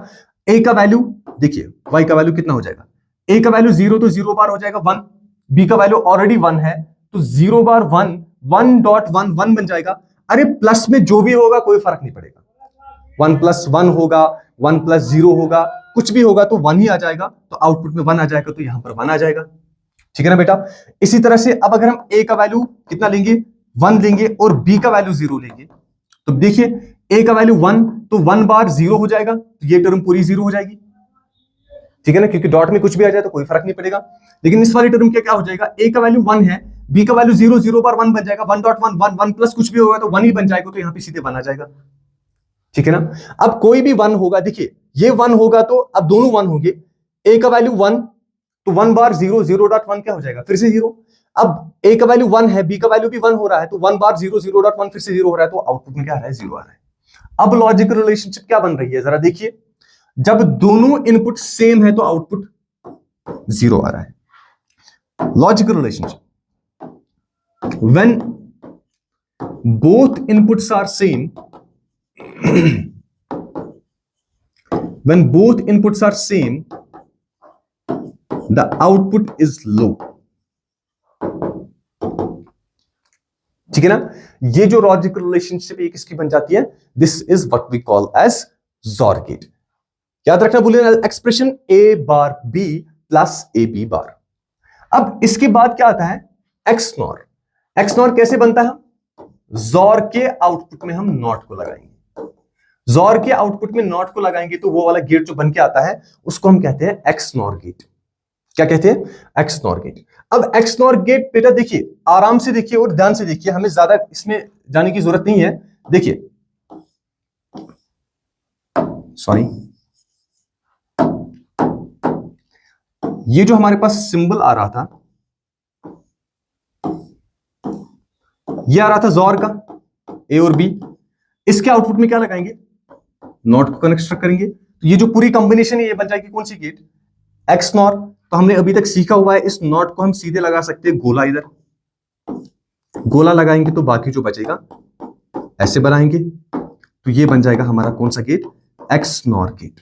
a का वैल्यू देखिए, y का वैल्यू कितना हो जाएगा? a का वैल्यू 0 तो 0 बार हो जाएगा 1, b का वैल्यू ऑलरेडी 1 है, तो 0 बार 1 1.1 1 बन जाएगा। अरे प्लस में जो भी होगा कोई फर्क नहीं पड़ेगा, 1 प्लस 1 होगा, 1 प्लस 0 होगा, कुछ भी होगा तो 1 ही आ जाएगा, तो आउटपुट में 1 आ जाएगा, तो यहां पर 1 आ जाएगा। ठीक है ना बेटा? इसी तरह से अब अगर हम a का वैल्यू कितना लेंगे? 1 लेंगे, और b का वैल्यू 0 लेंगे, तो देखिए a का वैल्यू 1, तो 1 बार 0 हो जाएगा, तो ये टर्म पूरी 0 हो जाएगी। ठीक है ना? क्योंकि डॉट में कुछ भी आ जाए तो कोई फर्क नहीं पड़ेगा। लेकिन इस वाली टर्म क्या हो जाएगा? a का वैल्यू 1 है, b का वैल्यू 0 0 बार 1 बन जाएगा, 1.1 1 1 प्लस कुछ भी होगा तो 1 ही बन जाएगा, तो यहां पे सीधे 1 आ जाएगा। ठीक है ना? अब कोई भी 1 होगा, देखिए ये 1 होगा तो अब दोनों 1 होंगे। a का वैल्यू 1, तो 1 बार 0 0.1 क्या हो जाएगा? फिर से 0। अब a का वैल्यू 1 है, b का वैल्यू भी 1 हो रहा है, तो 1 बार 0 0.1 फिर से 0 हो रहा है, तो आउटपुट में क्या आ रहा है? 0 आ रहा है। अब लॉजिकल रिलेशनशिप क्या बन रही है जरा देखिए, जब दोनों इनपुट सेम है तो आउटपुट 0 आ रहा है। Logical relationship, when both inputs are same, when both inputs are same, the output is low. ठीक है ना? ये जो लॉजिकल रिलेशनशिप एक इसकी बन जाती है, this is what we call as xor gate. याद रखना Boolean expression a bar b plus A B bar. अब इसके बाद क्या आता है? X nor. एक्स नॉर कैसे बनता है? जोर के आउटपुट में हम नॉट को लगाएंगे। जोर के आउटपुट में नॉट को लगाएंगे तो वो वाला गेट जो बन के आता है उसको हम कहते हैं एक्स नॉर गेट। क्या कहते हैं? Xnor gate. अब एक्स नॉर गेट बेटा देखिए, आराम से देखिए और ध्यान से देखिए, हमें ज्यादा इसमें जाने की जरूरत नहीं है। देखिए, सॉरी, ये जो हमारे पास सिंबल आ रहा था, ये आ रहा था जोर का ए और बी। इसके आउटपुट में क्या लगाएंगे? नॉट को कनेक्ट करेंगे, तो ये जो पूरी कॉम्बिनेशन है ये बन जाएगी कौन सी गेट? X nor. तो हमने अभी तक सीखा हुआ है, इस नॉट को हम सीधे लगा सकते हैं गोला, इधर गोला लगाएंगे तो बाकी जो बचेगा ऐसे बनाएंगे, तो ये बन जाएगा हमारा कौन सा गेट? X nor gate.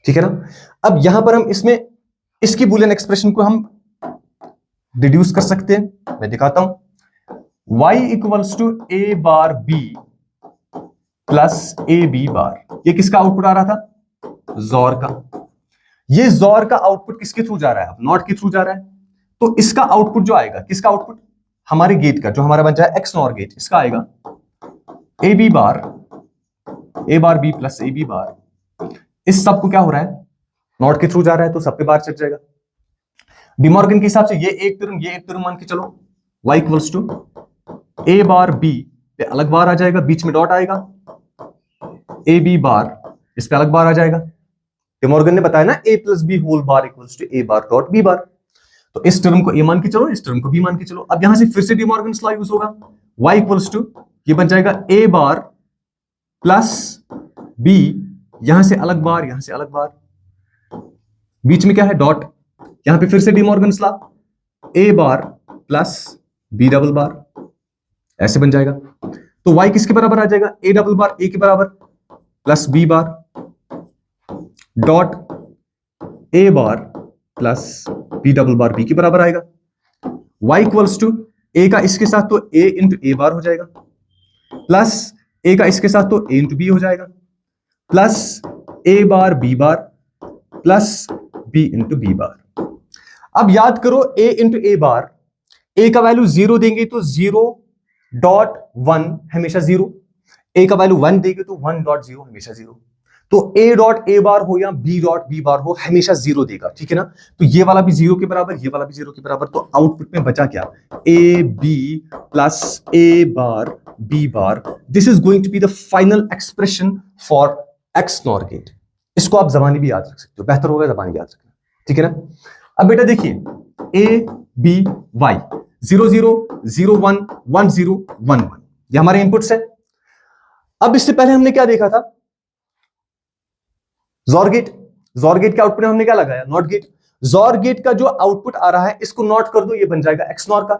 ठीक है ना? अब यहां पर हम इसमें इसकी बूलियन एक्सप्रेशन को हम डिड्यूस कर सकते हैं, मैं दिखाता हूं। y equals to A bar B plus A B bar, ये किसका आउटपुट आ रहा था? जोर का। ये जोर का आउटपुट किसके थ्रू जा रहा है, अब नॉट के थ्रू जा रहा है, तो इसका आउटपुट जो आएगा, किसका आउटपुट, हमारे गेट का, जो हमारा बन जाए एक्स नॉर गेट, इसका आएगा A B bar B plus A B bar. इस सब को क्या हो रहा है, नॉट के थ्रू जा रहा है, तो सब पे बार चढ़ जाएगा। डिमॉर्गन के हिसाब से ये एक टर्म मान के चलो, y equals to A bar B पे अलग बार आ जाएगा, बीच में डॉट आएगा, ए बी बार इस पे अलग बार आ जाएगा। डिमॉर्गन ने बताया ना A plus B whole bar equals to A bar dot B bar, तो इस टर्म को ए मान के चलो, इस टर्म को बी मान के चलो। अब यहां से फिर से डिमॉर्गन लॉ यूज होगा, y इक्वल्स टू ये बन जाएगा ए बार प्लस बी, यहां से अलग बार, यहां से अलग बार, बीच में क्या है डॉट, यहां पे फिर से डिमॉर्गन लॉ, ए बार प्लस बी डबल बार, ऐसे बन जाएगा। तो y किसके बराबर आ जाएगा, ए डबल बार ए के बराबर plus B bar dot A bar plus B double bar B के बराबर आएगा। y इक्वल्स टू ए का इसके साथ तो a इंटू ए बार हो जाएगा, प्लस a का इसके साथ तो a इंटू बी हो जाएगा, plus a bar b bar plus b into B bar. अब याद करो a into A bar, a का वैल्यू 0 देंगे तो 0.1 हमेशा 0, a का वैल्यू 1 देंगे तो 1.0 हमेशा 0, तो a डॉट ए बार हो या b डॉट बी बार हो हमेशा 0 देगा, ठीक है ना। तो ये वाला भी 0 के बराबर, ये वाला भी 0 के बराबर, तो आउटपुट में बचा क्या, a b plus a bar b bar. This is going to be the final expression for xnor gate. इसको आप जबानी भी याद रख सकते हो, बेहतर होगा जबानी याद रखना, ठीक है ना। अब बेटा देखिए a b y 0 0 0 1 1 0 1 1, ये हमारे इनपुट्स है। अब इससे पहले हमने क्या देखा था, जोर गेट, जोर गेट के आउटपुट में हमने क्या लगाया, नॉट गेट। जोर गेट का जो आउटपुट आ रहा है इसको नॉट कर दो, ये बन जाएगा एक्स नॉर का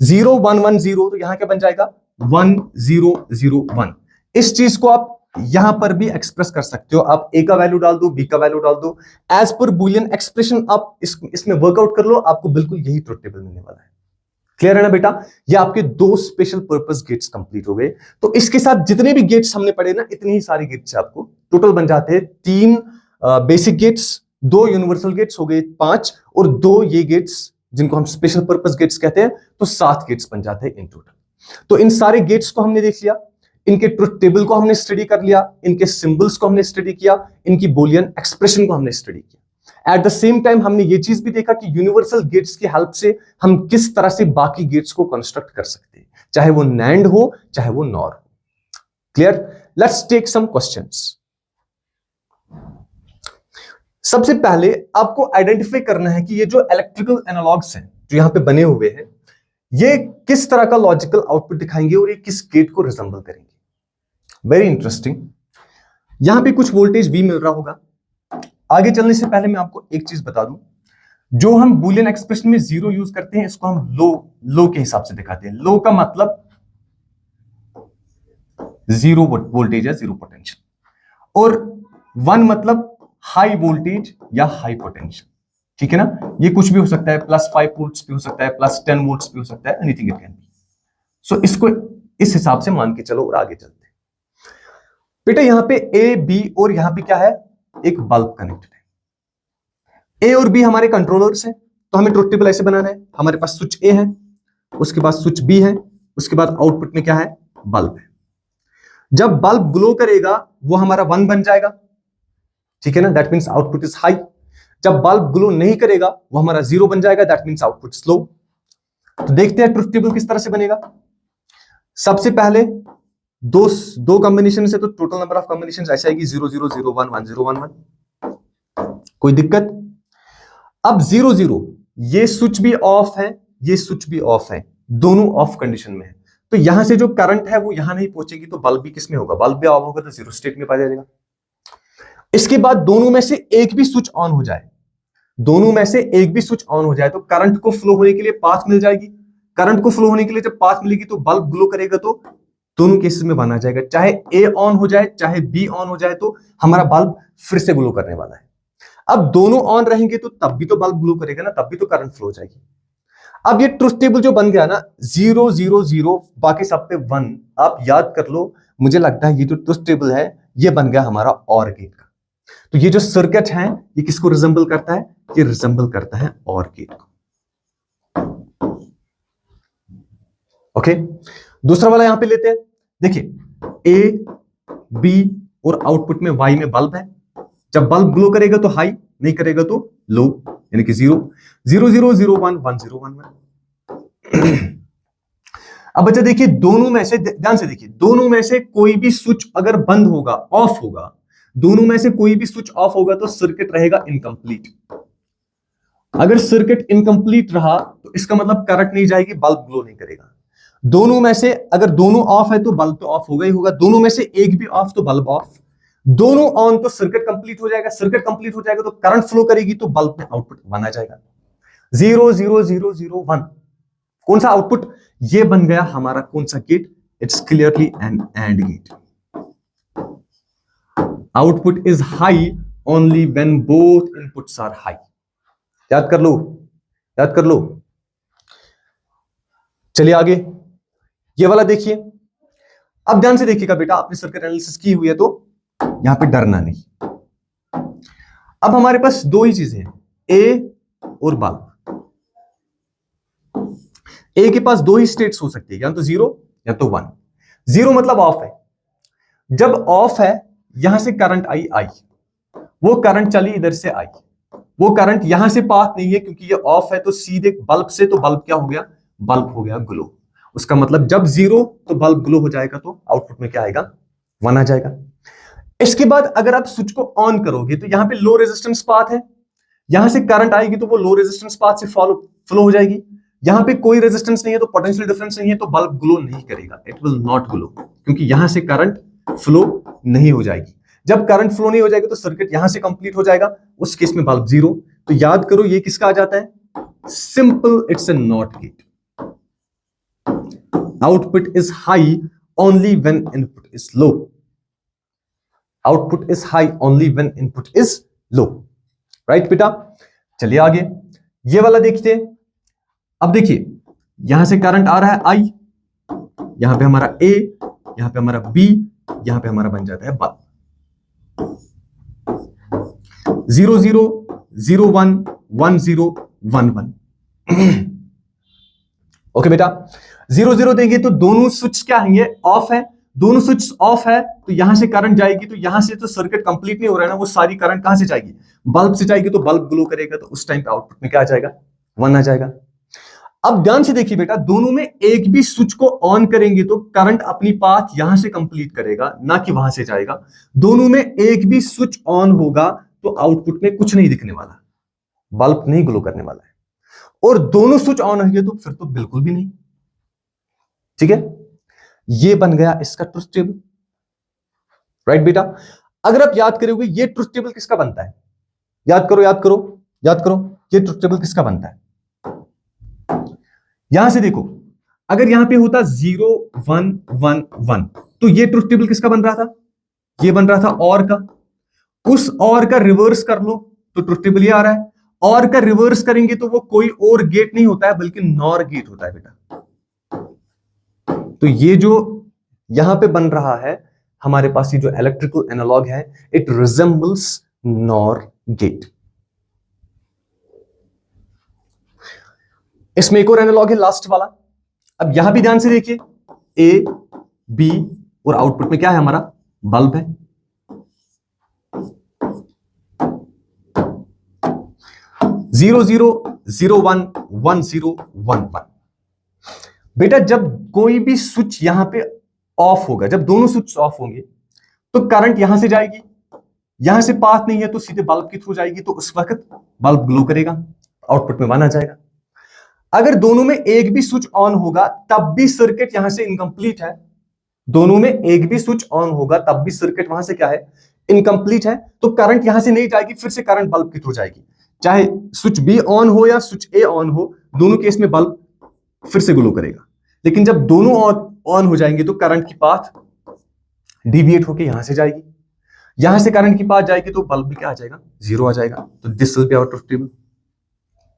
0 1 1 0, तो यहां क्या बन जाएगा 1 0 0 1। इस चीज को आप यहां पर भी एक्सप्रेस कर सकते हो, आप ए का वैल्यू डाल दो, बी का वैल्यू डाल दो, एज पर बुलियन एक्सप्रेशन आप इसमें वर्कआउट कर लो, आपको बिल्कुल यही ट्रुथ टेबल मिलने वाला है। क्लियर है ना बेटा, ये आपके 2 स्पेशल पर्पस गेट्स कंप्लीट हो गए। तो इसके साथ जितने भी गेट्स हमने पढ़े ना, इतनी ही सारी गेट्स आपको टोटल बन जाते हैं 3 बेसिक गेट्स, 2 यूनिवर्सल गेट्स हो गए 5, और 2 ये गेट्स जिनको हम स्पेशल पर्पस गेट्स कहते हैं, तो 7 गेट्स बन जाते हैं इन टोटल। तो इन सारे गेट्स को हमने देख लिया, इनके ट्रुथ टेबल को हमने स्टडी कर लिया, इनके सिंबल्स को हमने स्टडी किया, इनकी बुलियन एक्सप्रेशन को हमने स्टडी किया। एट द सेम टाइम हमने ये चीज भी देखा कि यूनिवर्सल गेट्स की हेल्प से हम किस तरह से बाकी गेट्स को कंस्ट्रक्ट कर सकते हैं, चाहे वो नैंड हो चाहे वो नॉर हो। Clear, let's take some questions. सबसे पहले आपको आइडेंटिफाई करना है कि ये जो इलेक्ट्रिकल एनालॉग्स हैं जो यहां पे बने हुए हैं, ये किस तरह का लॉजिकल आउटपुट दिखाएंगे और ये किस गेट को रिजेंबल करेंगे। Very interesting. यहां पे कुछ वोल्टेज V मिल रहा होगा। आगे चलने से पहले मैं आपको एक चीज बता दूं, जो हम बुलियन एक्सप्रेशन में 0 यूज करते हैं, इसको हम लो के हिसाब से दिखाते हैं। लो का मतलब 0 वोल्टेज या 0 पोटेंशियल, और 1 मतलब हाई वोल्टेज या हाई पोटेंशियल, ठीक है ना। ये कुछ भी हो सकता है, +5 वोल्ट्स भी हो सकता है, +10 वोल्ट्स भी हो सकता है, एनीथिंग इट कैन बी। सो इसको इस हिसाब से मान के चलो और आगे चलते हैं। बेटा यहां पे ए बी और यहां पे क्या है, एक बल्ब कनेक्टेड है। ए और बी हमारे कंट्रोलर्स हैं, तो हमें ट्रुथ टेबल ऐसे बनाना है। हमारे पास स्विच ए है, उसके बाद स्विच बी है, उसके बाद आउटपुट में क्या है, बल्ब है। जब बल्ब ग्लो करेगा वो हमारा 1 बन जाएगा, ठीक है ना, that means output is high. जब बल्ब ग्लो नहीं करेगा वो हमारा 0 बन जाएगा, दैट मींस आउटपुट स्लो। तो देखते हैं ट्रुथ टेबल किस तरह से बनेगा। सबसे पहले दो कॉम्बिनेशन से, तो टोटल नंबर ऑफ कॉम्बिनेशन ऐसे आएगी 0 0 0 1 1 0 1 1। कोई दिक्कत। अब 0 0, ये स्विच भी ऑफ है, ये स्विच भी ऑफ है, दोनों ऑफ कंडीशन में है, तो यहां से जो करंट है वो यहां नहीं पहुंचेगी, तो बल्ब भी किस में होगा, बल्ब भी ऑफ होगा, तो 0 स्टेट में पा जाएगा। इसके बाद दोनों में से एक भी स्विच ऑन हो जाए, दोनों में से एक भी स्विच ऑन हो जाए, तो करंट को फ्लो होने के लिए पाथ मिल जाएगी। करंट को फ्लो होने के लिए जब पाथ मिलेगी तो बल्ब ग्लो करेगा, तो दोनों केसेस में बना जाएगा, चाहे ए ऑन हो जाए चाहे बी ऑन हो जाए, तो हमारा बल्ब फिर से ग्लो करने वाला है। अब दोनों ऑन रहेंगे तो तब भी तो बल्ब ग्लो करेगा ना, तब भी तो करंट फ्लो हो जाएगी। अब ये ट्रुथ टेबल जो बन गया ना, 0 0 0, बाकी सब पे 1, आप याद कर लो। मुझे लगता है ये जो ट्रुथ टेबल है ये बन गया हमारा और गेट का। तो ये जो सर्किट है ये किसको रिजेंबल करता है? ये रिजेंबल करता है और गेट को। ओके, दूसरा वाला यहां पे लेते हैं। देखिए ए बी और आउटपुट में वाई में बल्ब है। जब बल्ब ग्लो करेगा तो हाई, नहीं करेगा तो लो, यानी कि 0 0 0 0 1 1 0 1 1। अब बच्चा देखिए, दोनों में से ध्यान से देखिए, दोनों में से कोई भी स्विच अगर बंद होगा, ऑफ होगा, दोनों में से कोई भी स्विच ऑफ होगा तो सर्किट रहेगा इनकम्प्लीट। अगर सर्किट इनकम्प्लीट रहा तो इसका मतलब करंट नहीं जाएगी, बल्ब ग्लो नहीं करेगा। दोनों में से अगर दोनों ऑफ है तो बल्ब तो ऑफ होगा ही होगा, दोनों में से एक भी ऑफ तो बल्ब ऑफ, दोनों ऑन तो सर्किट कंप्लीट हो जाएगा। सर्किट कंप्लीट हो जाएगा तो करंट फ्लो करेगी तो बल्ब में आउटपुट 1 आ जाएगा। 0 0 0 0 1 कौन सा आउटपुट? ये बन गया हमारा कौन सा gate? It's clearly an and gate. Output is high only when both inputs are high. याद कर लो, याद कर लो। चलिए आगे, ये वाला देखिए। अब ध्यान से देखिएगा बेटा, आपने सर्किट एनालिसिस की हुई है तो यहां पे डरना नहीं। अब हमारे पास दो ही चीजें हैं, ए और बल्ब। ए के पास दो ही स्टेट्स हो सकती है, या तो 0 या तो 1। 0 मतलब ऑफ है। जब ऑफ है, यहां से करंट आई, वो करंट चली इधर से आई, वो करंट यहां से पास नहीं है क्योंकि ये ऑफ है, तो सीधे बल्ब से, तो बल्ब क्या हो गया? बल्ब हो गया ग्लो। उसका मतलब जब 0 तो बल्ब ग्लो हो जाएगा, तो आउटपुट में क्या आएगा? 1 आ जाएगा। इसके बाद अगर आप स्विच को ऑन करोगे तो यहां पे लो रेजिस्टेंस पाथ है, यहां से करंट आएगी तो वो लो रेजिस्टेंस पाथ से फ्लो हो जाएगी। यहां पे कोई रेजिस्टेंस नहीं है तो पोटेंशियल डिफरेंस नहीं है, तो बल्ब ग्लो नहीं करेगा, इट विल नॉट ग्लो, क्योंकि यहां से करंट फ्लो नहीं हो जाएगी। जब करंट फ्लो नहीं हो जाएगी तो सर्किट यहां से कंप्लीट हो जाएगा, उस केस में बल्ब 0। तो याद करो ये किसका आ जाता है? Simple, it's a not gate. Output is high only when input is low. Output is high only when input is low. Right बेटा? चलिए आगे, ये वाला देखते हैं। अब देखिए, यहां से करंट आ रहा है आई, यहां पे हमारा ए, यहां पे हमारा बी, यहां पे हमारा बन जाता है बल्ब। 0 0 0 1 1 0 1 1। ओके बेटा, 0 0 देंगे तो दोनों स्विच क्या है? ऑफ है। दोनों स्विच ऑफ है तो यहां से करंट जाएगी, तो यहां से तो सर्किट कंप्लीट नहीं हो रहा है ना, वो सारी करंट कहां से जाएगी? बल्ब से जाएगी, तो बल्ब ग्लो करेगा, तो उस टाइम पे आउटपुट में क्या आ जाएगा? 1 आ जाएगा। अब ध्यान से देखिए बेटा, दोनों में एक भी स्विच को ऑन करेंगे तो करंट अपनी पाथ यहां से कंप्लीट करेगा, ना कि वहां से जाएगा। दोनों में एक भी स्विच ऑन होगा तो आउटपुट में कुछ नहीं दिखने वाला, बल्ब नहीं ग्लो करने वाला है। और दोनों स्विच ऑन होंगे तो फिर तो बिल्कुल भी नहीं। ठीक है, ये बन गया इसका ट्रुथ टेबल। राइट बेटा? अगर आप याद करोगे, ये ट्रुथ टेबल किसका बनता है? याद करो, याद करो, याद करो, ये ट्रुथ टेबल किसका बनता है? यहां से देखो, अगर यहां पे होता 0 1 1 1 तो ये ट्रुथ टेबल किसका बन रहा था? ये बन रहा था और का। उस और का रिवर्स कर लो तो ट्रुथ टेबल ये आ रहा है। और का रिवर्स करेंगे तो वो कोई और गेट नहीं होता है बल्कि नॉर गेट होता है बेटा। तो ये जो यहां पे बन रहा है हमारे पास, ये जो इलेक्ट्रिकल एनालॉग है, इट रिजेंबल्स नॉर गेट। इसमें एक और एनालॉग है, लास्ट वाला। अब यहां भी ध्यान से देखिए, ए बी और आउटपुट में क्या है? हमारा बल्ब है। जीरो 0 0 1 1 0 1 1। बेटा जब कोई भी स्विच यहां पे ऑफ होगा, जब दोनों स्विच ऑफ होंगे तो करंट यहां से जाएगी, यहां से पाथ नहीं है तो सीधे बल्ब के थ्रू जाएगी, तो उस वक्त बल्ब ग्लो करेगा, आउटपुट में 1 आ जाएगा। अगर दोनों में एक भी स्विच ऑन होगा तब भी सर्किट यहां से इनकम्प्लीट है। दोनों में एक भी स्विच ऑन होगा तब भी सर्किट वहां से क्या है? इनकम्प्लीट है। तो करंट यहां से नहीं जाएगी, फिर से करंट बल्ब के थ्रू जाएगी। चाहे स्विच बी ऑन हो या स्विच ए ऑन हो, दोनों केस में बल्ब फिर से ग्लो करेगा। लेकिन जब दोनों ऑन हो जाएंगे तो करंट की पाथ डिविएट होकर यहां से जाएगी, यहां से करंट की पाथ जाएगी तो बल्ब भी क्या आ जाएगा? 0 आ जाएगा। तो this will be our truth table.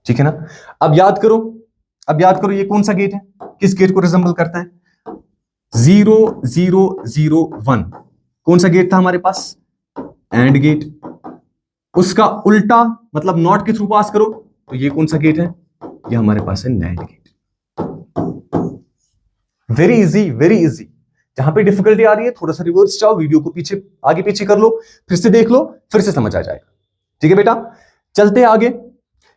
ठीक है ना? अब याद करो, अब याद करो, ये कौन सा गेट है? किस गेट को रिजेंबल करता है? 0 0 0 1 कौन सा गेट था हमारे पास? And gate. उसका उल्टा मतलब नॉट के थ्रू पास करो तो ये कौन सा गेट है, ये हमारे पास है nand gate. Very easy, very easy. जहां पे डिफिकल्टी आ रही है थोड़ा सा रिवर्स जाओ, वीडियो को पीछे आगे पीछे कर लो, फिर से देख लो, फिर से समझ आ जाएगा। ठीक है बेटा, चलते हैं आगे।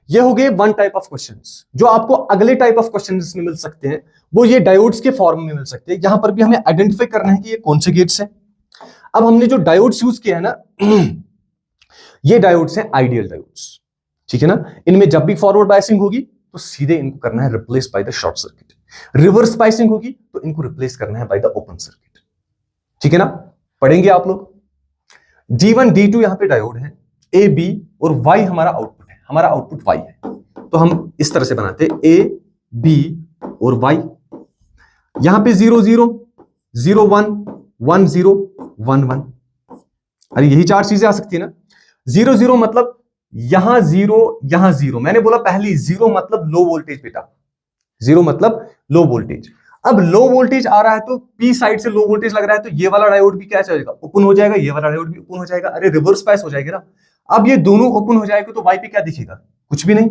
ये हो गए वन टाइप ऑफ क्वेश्चंस। जो आपको अगले टाइप ऑफ क्वेश्चंस में मिल सकते हैं वो ये डायोड्स के फॉर्म में मिल सकते हैं। यहां पर भी हमें आइडेंटिफाई करना है कि ये कौन से गेट्स हैं। अब हमने जो डायोड्स यूज किया है ना ये डायोड्स हैं आइडियल डायोड्स। ठीक है ना, इनमें जब भी फॉरवर्ड बायसिंग होगी तो सीधे इनको करना है replace by the short circuit, reverse biasing होगी तो इनको रिप्लेस करना है बाय द ओपन सर्किट। ठीक है ना, पढ़ेंगे आप लोग। D1 D2 यहां पे डायोड है, A B और Y हमारा आउटपुट है, हमारा आउटपुट Y है। तो हम इस तरह से बनाते हैं A B और Y। यहां पे 0 0 0 1 1 0 1 1। अरे यही चार चीजें आ सकती है ना। 0 0 मतलब यहां 0, मैंने बोला पहली 0 मतलब लो वोल्टेज बेटा, 0 मतलब लो वोल्टेज। अब लो वोल्टेज आ रहा है तो पी साइड से लो वोल्टेज लग रहा है तो ये वाला डायोड भी क्या चलेगा, ओपन हो जाएगा, ये वाला डायोड भी ओपन हो जाएगा। अरे रिवर्स बायस हो जाएगा ना। अब ये दोनों ओपन हो जाएगा तो वाई पे क्या दिखेगा, कुछ भी नहीं,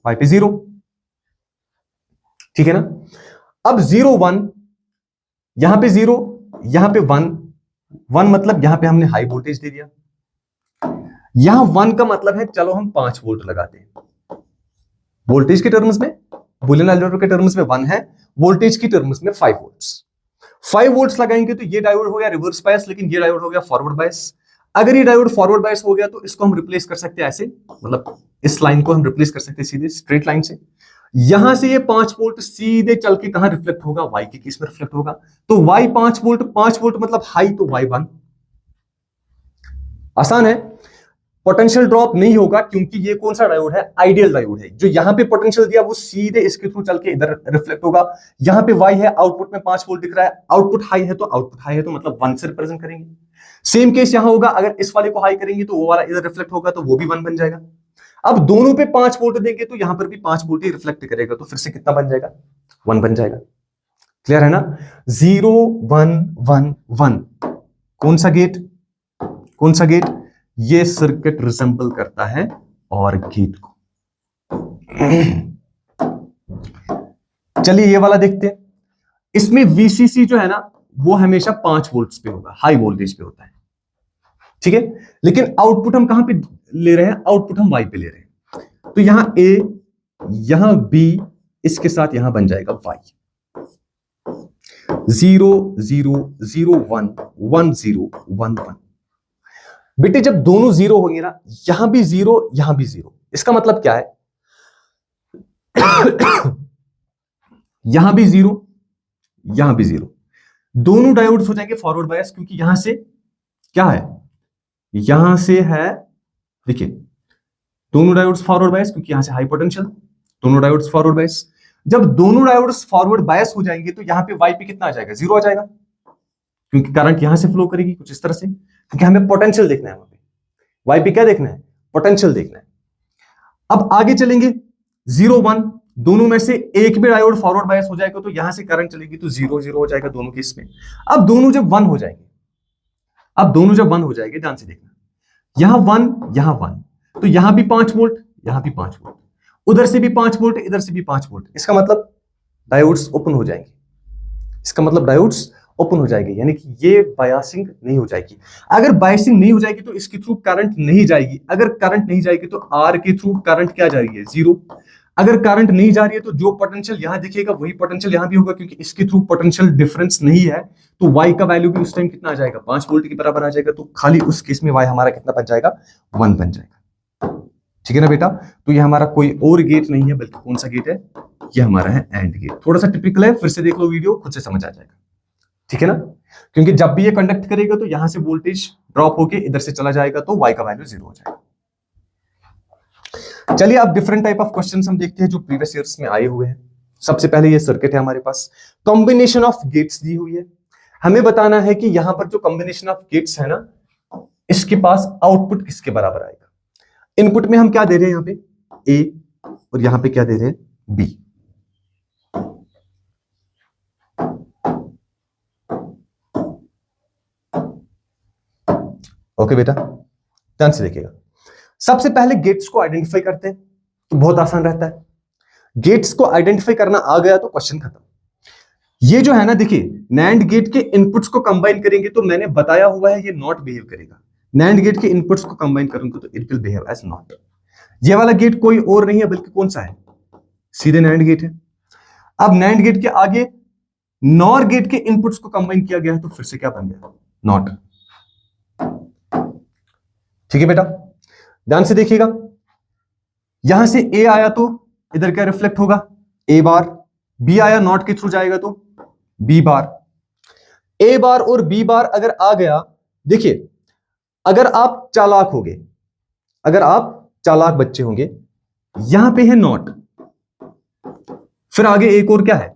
वाई पे 0। ठीक है ना। अब 0 1, यहां पे 0, यहां पे 1 1 मतलब यहां पे हमने हाई वोल्टेज दे दिया। यहां 1 का मतलब है चलो हम 5 वोल्ट लगाते हैं। वोल्टेज के टर्म्स में, बुलियन अलजेब्रा के टर्म्स में 1 है, वोल्टेज की टर्म्स में 5 वोल्ट्स। 5 वोल्ट्स लगाएंगे तो ये डायोड हो गया रिवर्स बायस, लेकिन ये डायोड हो गया फॉरवर्ड बायस। अगर ये डायोड फॉरवर्ड बायस हो गया तो इसको हम रिप्लेस कर सकते हैं ऐसे, मतलब इस लाइन को हम रिप्लेस कर सकते हैं सीधे स्ट्रेट लाइन से। यहां से ये 5 वोल्ट सीधे चल के कहां रिफ्लेक्ट होगा, वाई के केस में रिफ्लेक्ट होगा। तो वाई 5 वोल्ट, 5 वोल्ट मतलब हाई, तो वाई 1। आसान है। पोटेंशियल ड्रॉप नहीं होगा क्योंकि ये कौन सा डायोड है, आइडियल डायोड है। जो यहां पे पोटेंशियल दिया वो सीधे इसके थ्रू चल के इधर रिफ्लेक्ट होगा। यहां पे वाई है, आउटपुट में 5 वोल्ट दिख रहा है, आउटपुट हाई है तो मतलब 1 से रिप्रेजेंट करेंगे। सेम केस यहां होगा, अगर इस वाले को हाई करेंगे तो वो वाला इधर रिफ्लेक्ट होगा तो वो भी 1 बन जाएगा। अब दोनों पे 5 वोल्ट देंगे तो यहां पर भी 5 वोल्ट ही रिफ्लेक्ट करेगा, तो फिर से कितना बन जाएगा, 1 बन जाएगा। क्लियर है ना। 0 1 1 1 कौन सा गेट, कौन सा गेट, ये सर्किट रिसेंबल करता है और गेट को। चलिए ये वाला देखते हैं। इसमें VCC जो है ना वो हमेशा 5 वोल्ट्स पे होगा, हाई वोल्टेज पे होता है। ठीक है, लेकिन आउटपुट हम कहां पे ले रहे हैं, आउटपुट हम वाई पे ले रहे हैं। तो यहां A, यहां B, इसके साथ यहां बन जाएगा Y। 0 0 0 1 1 0 1 1। बेटे जब दोनों 0 होंगे ना, यहां भी 0 यहां भी 0, इसका मतलब क्या है यहां भी 0 यहां भी 0, दोनों डायोड्स हो जाएंगे फॉरवर्ड बायस, क्योंकि यहां से क्या है, यहां से है, देखिए दोनों डायोड्स फॉरवर्ड बायस क्योंकि यहां से हाई पोटेंशियल, दोनों डायोड्स फॉरवर्ड बायस। जब दोनों डायोड्स फॉरवर्ड बायस हो जाएंगे तो यहां पे वाई पे कितना आ जाएगा, 0 आ जाएगा, क्योंकि करंट यहां से फ्लो करेगी कुछ इस तरह से, क्योंकि हमें पोटेंशियल देखना है वहां पे, वाई पे क्या देखना है, पोटेंशियल देखना है। अब आगे चलेंगे, 0 1, दोनों में से एक भी डायोड फॉरवर्ड बायस हो जाएगा तो यहां से करंट चलेगी तो 0 0 हो जाएगा दोनों केस में। अब दोनों जब 1 हो जाएंगे, अब दोनों जब 1 हो जाएंगे, ध्यान से देखना, यहां 1 यहां 1, तो यहां भी 5 वोल्ट, यहां भी 5 वोल्ट, उधर से भी 5 वोल्ट, इधर से भी 5 वोल्ट। इसका मतलब डायोड्स ओपन हो जाएंगे, इसका मतलब डायोड्स ओपन हो जाएगी, यानी कि ये बायसिंग नहीं हो जाएगी। अगर बायसिंग नहीं हो जाएगी तो इसके थ्रू करंट नहीं जाएगी, अगर करंट नहीं जाएगी तो आर के थ्रू करंट क्या जा रही है, 0। अगर करंट नहीं जा रही है तो जो पोटेंशियल यहां दिखेगा वही पोटेंशियल यहां भी होगा, क्योंकि इसके थ्रू पोटेंशियल डिफरेंस नहीं है, तो वाई का वैल्यू भी उस टाइम कितना आ जाएगा, 5 वोल्ट के बराबर आ जाएगा। तो खाली उस केस में वाई हमारा कितना बन जाएगा, 1 बन जाएगा। ठीक है ना बेटा। तो ये हमारा कोई और गेट नहीं है, बल्कि कौन सा गेट है, ये हमारा है एंड गेट। थोड़ा सा टिपिकल है, फिर से देख लो वीडियो, खुद से समझ आ जाएगा। ठीक है ना, क्योंकि जब भी ये कंडक्ट करेगा तो यहां से वोल्टेज ड्रॉप होके इधर से चला जाएगा तो वाई का वैल्यू 0 हो जाएगा। चलिए अब डिफरेंट टाइप ऑफ क्वेश्चंस हम देखते हैं जो प्रीवियस ईयर्स में आए हुए हैं। सबसे पहले ये सर्किट है हमारे पास, कॉम्बिनेशन ऑफ गेट्स दी हुई है। हमें बताना है कि यहां पर जो कॉम्बिनेशन ऑफ गेट्स है ना, इसके पास आउटपुट किसके बराबर आएगा। इनपुट में हम क्या दे रहे हैं, यहां पे ए और यहां पे क्या दे रहे हैं, बी। ओके बेटा, ध्यान से देखिएगा। सबसे पहले गेट्स को आइडेंटिफाई करते हैं, तो बहुत आसान रहता है। गेट्स को आइडेंटिफाई करना आ गया तो क्वेश्चन खत्म। ये जो है ना, देखिए नैंड गेट के इनपुट्स को कंबाइन करेंगे तो मैंने बताया हुआ है ये नॉट बिहेव करेगा। नैंड गेट के इनपुट्स को कंबाइन करूंगा तो it will behave as not. ये वाला गेट कोई और नहीं है बल्कि कौन सा है, सीधे नैंड गेट है। अब नैंड गेट के आगे नॉर गेट के इनपुट्स को कंबाइन किया गया है तो फिर से क्या बन गया, नॉट। ठीक है बेटा, ध्यान से देखिएगा, यहां से ए आया तो इधर क्या रिफ्लेक्ट होगा, ए बार। बी आया नॉट के थ्रू जाएगा तो बी बार। ए बार और बी बार अगर आ गया, देखिए अगर आप चालाक होंगे, अगर आप चालाक बच्चे होंगे, यहां पे है नॉट, फिर आगे एक और क्या है,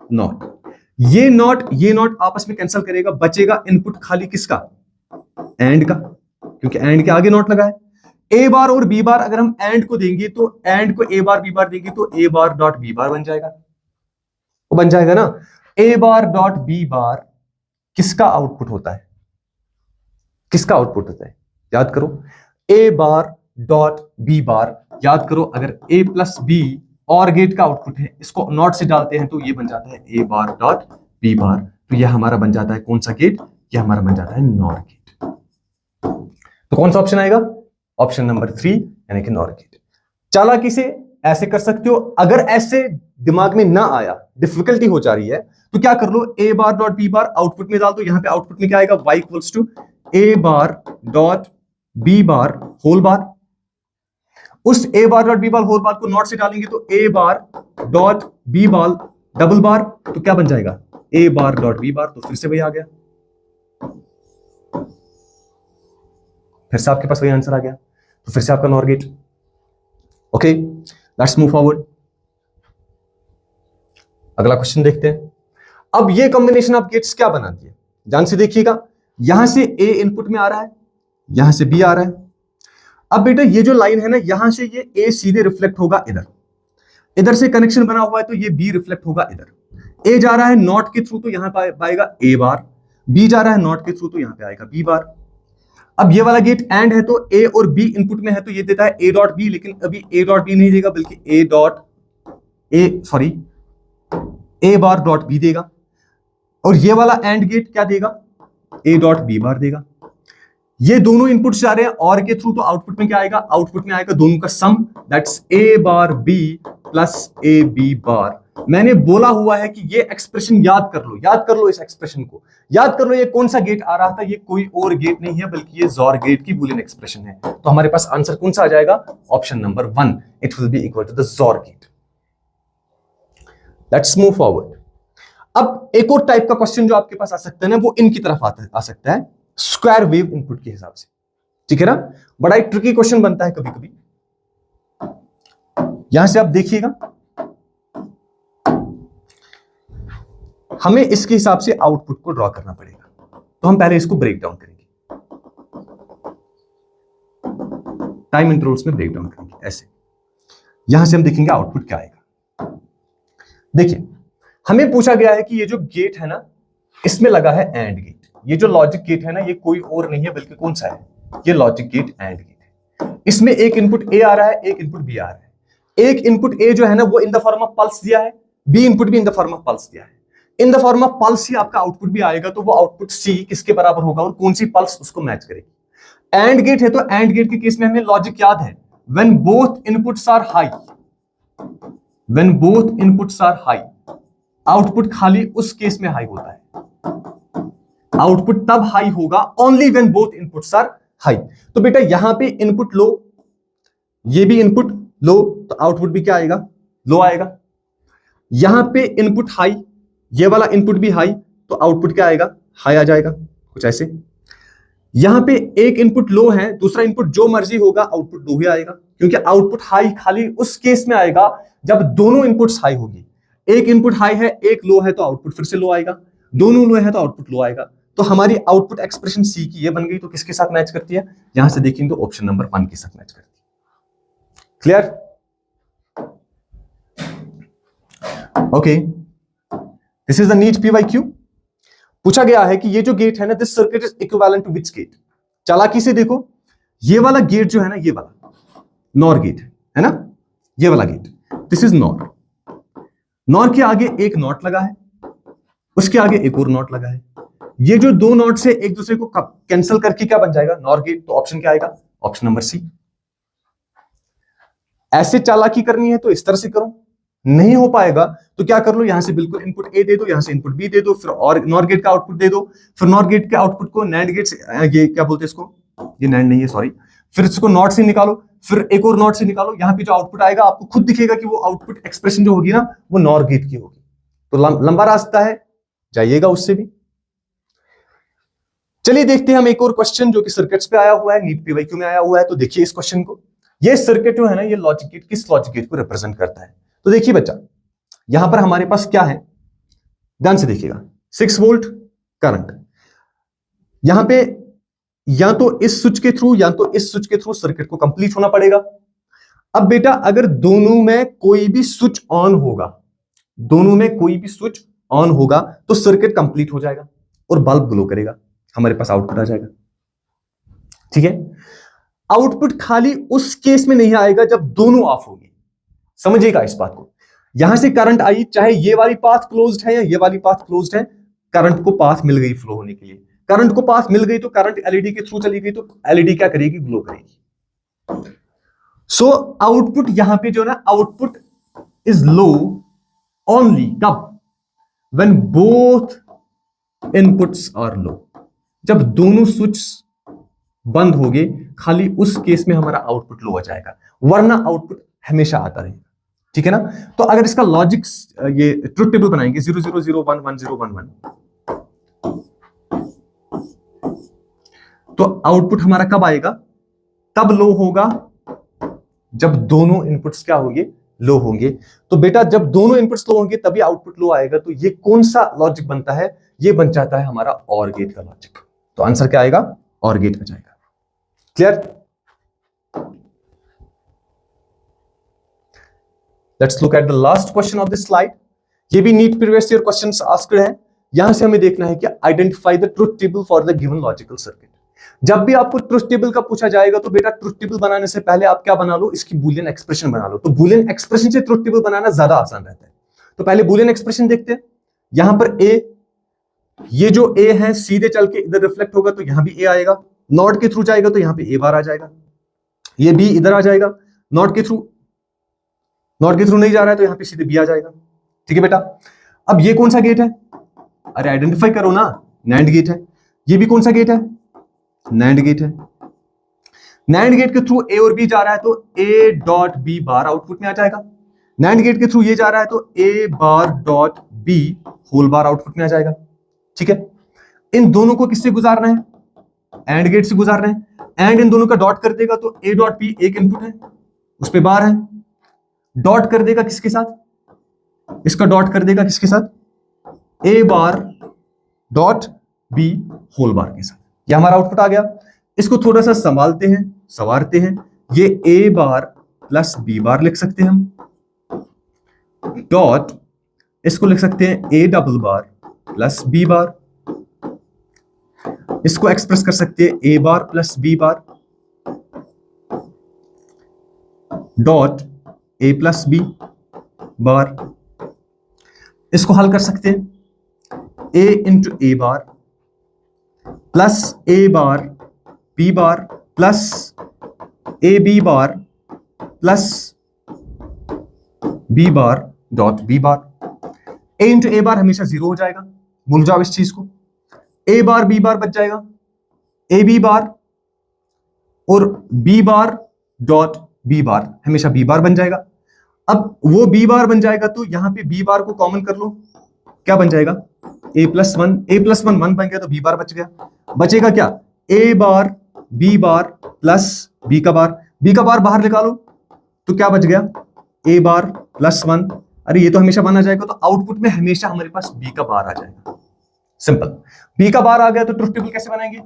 नॉट। ये नॉट आपस में कैंसिल करेगा, बचेगा इनपुट खाली किसका, एंड का, क्योंकि एंड के आगे नॉट लगा है। ए बार और बी बार अगर हम एंड को देंगे तो एंड को ए बार बी बार देंगे तो a bar dot B bar बन जाएगा, वो बन जाएगा ना। ए बार डॉट बी बार किसका आउटपुट होता है, किसका आउटपुट होता है, याद करो, ए बार डॉट बी बार। याद करो, अगर ए प्लस बी और गेट का आउटपुट है, इसको नॉट से डालते हैं तो ये बन जाता है A bar dot B bar. तो ये हमारा बन जाता है कौन सा गेट, ये हमारा बन जाता है नॉर गेट। तो कौन सा ऑप्शन आएगा, ऑप्शन नंबर 3 यानी कि नॉर गेट। चालाकी से ऐसे कर सकते हो, अगर ऐसे दिमाग में ना आया, डिफिकल्टी हो जा रही है, तो क्या कर लो, A bar dot B bar output में डाल दो। यहां पे आउटपुट में क्या आएगा, y equals to A bar dot B bar whole bar. उस a bar dot B bar whole bar को नॉट से डालेंगे तो a bar dot B bar double bar, तो क्या बन जाएगा, ए बार डॉट बी बार। तो फिर से वही आ गया, फिर से आपके पास वही आंसर आ गया, तो फिर से आपका nor gate. Okay, let's move forward. अगला क्वेश्चन देखते हैं। अब ये कॉम्बिनेशन ऑफ गेट्स क्या बनाती है, ध्यान से देखिएगा, यहां से ए इनपुट में आ रहा है, यहां से बी आ रहा है। अब बेटा ये जो लाइन है ना, यहां से ये ए सीधे रिफ्लेक्ट होगा इधर, इधर से कनेक्शन बना हुआ है तो ये बी रिफ्लेक्ट होगा इधर। ए जा रहा है नॉट के थ्रू तो यहां पे आएगा ए बार, बी जा रहा है नॉट के थ्रू तो यहां पे आएगा बी बार। अब ये वाला गेट एंड है तो ए और बी इनपुट में है तो ये देता है ए डॉट बी, लेकिन अभी ए डॉट बी नहीं देगा बल्कि ए बार डॉट बी देगा। और ये वाला एंड गेट क्या देगा, ए डॉट बी बार देगा। ये दोनों इनपुट्स जा रहे हैं और के थ्रू, तो आउटपुट में क्या आएगा, आउटपुट में आएगा दोनों का sum, that's a bar B plus A B bar. मैंने बोला हुआ है कि ये एक्सप्रेशन याद कर लो, याद कर लो, इस एक्सप्रेशन को याद कर लो। ये कौन सा गेट आ रहा था, ये कोई और गेट नहीं है बल्कि ये जोर गेट की बूलियन एक्सप्रेशन है। तो हमारे पास आंसर कौन सा आ जाएगा, option number 1, it will be equal to the xor gate. Let's move forward. अब एक और टाइप का क्वेश्चन जो आपके पास आ सकता है ना, वो इनकी तरफ आ सकता है, स्क्वायर वेव इनपुट के हिसाब से, ठीक है ना। बड़ा एक ट्रिकी क्वेश्चन बनता है कभी कभी। यहां से आप देखिएगा, हमें इसके हिसाब से आउटपुट को ड्रॉ करना पड़ेगा। तो हम पहले इसको ब्रेक डाउन करेंगे, टाइम इंटरवल्स में ब्रेक डाउन करेंगे ऐसे। यहां से हम देखेंगे आउटपुट क्या आएगा। देखिए, हमें पूछा गया है कि ये जो गेट है ना, इसमें लगा है एंड गेट। ये जो लॉजिक गेट है ना, ये कोई और नहीं है बल्कि कौन सा है, ये लॉजिक गेट एंड गेट है। इसमें एक इनपुट ए आ रहा है, एक इनपुट बी आ रहा है। एक इनपुट ए जो है ना, वो in the form of pulse दिया है, बी इनपुट भी in the form of pulse दिया है। In the form of pulse ही आपका आउटपुट भी आएगा, तो वो आउटपुट सी किसके बराबर होगा और कौन सी पल्स उसको मैच करेगी। एंड गेट है तो एंड गेट के केस में हमें लॉजिक याद है, when both inputs are high, when both inputs are high, output खाली उस केस में हाई होता है। आउटपुट तब हाई होगा only when both inputs are high. तो बेटा यहां पे इनपुट लो, ये भी इनपुट लो, तो आउटपुट भी क्या आएगा, लो आएगा। यहां पे इनपुट हाई, ये वाला इनपुट भी हाई, तो आउटपुट क्या आएगा, हाई आ जाएगा, कुछ ऐसे। यहां पे एक इनपुट लो है, दूसरा इनपुट जो मर्जी होगा, आउटपुट लो ही आएगा, क्योंकि आउटपुट हाई खाली उस केस में आएगा जब दोनों इनपुट्स हाई होगी। एक इनपुट हाई है, एक लो है, तो आउटपुट फिर से लो आएगा, दोनों लो है तो आउटपुट लो आएगा। तो हमारी आउटपुट एक्सप्रेशन सी की ये बन गई। तो किसके साथ मैच करती है, यहां से देखेंगे तो ऑप्शन नंबर 1 के साथ मैच करती है। Clear, okay. This is the NEET PYQ। पूछा गया है कि ये जो गेट है ना, this circuit is equivalent to which gate. चालाकी से देखो, ये वाला गेट जो है ना, ये वाला, नॉर गेट है ना, ये वाला gate, this is nor. Nor के आगे एक नॉट लगा है, उसके आगे एक और नॉट लगा है। ये जो दो नॉट से एक दूसरे को कैंसिल करके क्या बन जाएगा, नॉर गेट। तो ऑप्शन क्या आएगा, ऑप्शन नंबर सी। ऐसे चालाकी करनी है तो इस तरह से करो, नहीं हो पाएगा तो क्या कर लो, यहां से बिल्कुल इनपुट ए दे दो, यहां से इनपुट बी दे दो, फिर और नॉर गेट का आउटपुट दे दो, फिर नॉर गेट के आउटपुट को नैंड गेट से, ये क्या बोलते हैं इसको, ये नैंड नहीं है सॉरी, फिर इसको नॉट से निकालो, फिर एक और नॉट से निकालो। यहां पे जो आउटपुट आएगा आपको खुद दिखेगा कि वो आउटपुट एक्सप्रेशन जो होगी ना वो नॉर गेट की होगी। तो लंबा रास्ता है, जाइएगा उससे भी। चलिए देखते हैं हम एक और क्वेश्चन जो कि सर्किट्स पे आया हुआ है, नीट पीवाईक्यू में आया हुआ है। तो देखिए इस क्वेश्चन को, ये सर्किट जो है ना, ये लॉजिक गेट किस लॉजिक गेट को रिप्रेजेंट करता है। तो देखिए बच्चा, यहां पर हमारे पास क्या है, ध्यान से देखिएगा, 6 वोल्ट करंट, यहां पे या तो इस स्विच के थ्रू या तो इस स्विच के थ्रू सर्किट को कंप्लीट होना पड़ेगा। अब बेटा अगर दोनों में कोई भी स्विच ऑन होगा, दोनों में कोई भी स्विच ऑन होगा तो सर्किट कंप्लीट हो जाएगा और बल्ब ग्लो करेगा, हमारे पास आउटपुट आ जाएगा। ठीक है, आउटपुट खाली उस केस में नहीं आएगा जब दोनों ऑफ होंगे, समझिएगा इस बात को। यहां से करंट आई, चाहे ये वाली पाथ क्लोज्ड है या ये वाली पाथ क्लोज्ड है, करंट को पाथ मिल गई फ्लो होने के लिए। करंट को पाथ मिल गई तो करंट एलईडी के थ्रू चली गई तो एलईडी क्या करेगी, ग्लो करेगी। सो आउटपुट यहां पे जो ना, आउटपुट इज लो ओनली कब, व्हेन बोथ इनपुट्स आर लो, जब दोनों स्विच बंद हो गए, खाली उस केस में हमारा आउटपुट लो हो जाएगा, वरना आउटपुट हमेशा आता रहेगा। ठीक है ना। तो अगर इसका लॉजिक ये ट्रुथ टेबल बनाएंगे 0 0 0 1 1 0 1 1, तो आउटपुट हमारा कब आएगा, तब लो होगा जब दोनों इनपुट्स क्या होंगे, लो होंगे। तो बेटा जब दोनों इनपुट्स लो होंगे तभी आउटपुट लो आएगा। तो ये कौन सा लॉजिक बनता है, ये बन जाता है हमारा और गेट का लॉजिक। तो आंसर क्या आएगा, और गेट आ जाएगा। Clear. Let's look at the last question of this slide. ये भी NEET previous year questions asked है। यहां से हमें देखना है कि identify the truth table for the given logical circuit. जब भी आपको ट्रुथ टेबल का पूछा जाएगा तो बेटा ट्रुथ टेबल बनाने से पहले आप क्या बना लो, इसकी बूलियन एक्सप्रेशन बना लो। तो बूलियन एक्सप्रेशन से ट्रुथ टेबल बनाना ज्यादा आसान रहता है। तो पहले बूलियन एक्सप्रेशन देखते हैं। यहां पर ए, ये जो ए है सीधे चल के इधर रिफ्लेक्ट होगा तो यहां भी ए आएगा, नॉट के थ्रू जाएगा तो यहां पे ए बार आ जाएगा, ये बी इधर आ जाएगा, नॉट के थ्रू नहीं जा रहा है तो यहां पे सीधे बी आ जाएगा। ठीक है बेटा। अब ये कौन सा गेट है, अरे आइडेंटिफाई करो ना, नैंड गेट है। ये भी कौन सा गेट है, नैंड गेट है। नैंड गेट के थ्रू ए और बी जा रहा है तो A dot B bar output में आ जाएगा। नैंड गेट के थ्रू ये जा रहा है तो a bar dot B whole bar output में आ जाएगा। ठीक है। इन दोनों को किससे गुजारना है, एंड गेट से गुजारना है। एंड इन दोनों का डॉट कर देगा तो ए डॉट बी एक इनपुट है, उस पे बार है, डॉट कर देगा किसके साथ, इसका डॉट कर देगा किसके साथ, a bar dot B whole bar के साथ। ये हमारा आउटपुट आ गया। इसको थोड़ा सा संभालते हैं, संवारते हैं। ये ए बार प्लस बी बार लिख सकते हैं हम, डॉट इसको लिख सकते हैं a double bar plus B bar, इसको एक्सप्रेस कर सकते हैं a bar plus B bar dot a plus B bar. इसको हल कर सकते हैं a into A bar plus a bar b bar plus A B bar plus B bar dot B bar. A into A bar हमेशा 0 हो जाएगा, भूल जाओ इस चीज को। ए बार बी बार बच जाएगा, ए बी बार और B bar dot B bar हमेशा बी बार बन जाएगा। अब वो बी बार बन जाएगा तो यहां पे बी बार को कॉमन कर लो, क्या बन जाएगा, ए प्लस वन 1 बन गया तो बी बार बच गया। बचेगा क्या, ए bar b bar plus B का बार बाहर निकालो तो क्या बच गया, ए बार प्लस 1। अरे ये तो हमेशा बना जाएगा, तो आउटपुट में हमेशा हमारे पास बी का बार आ जाएगा। सिंपल, बी का बार आ गया तो ट्रुथ टेबल कैसे बनाएंगे,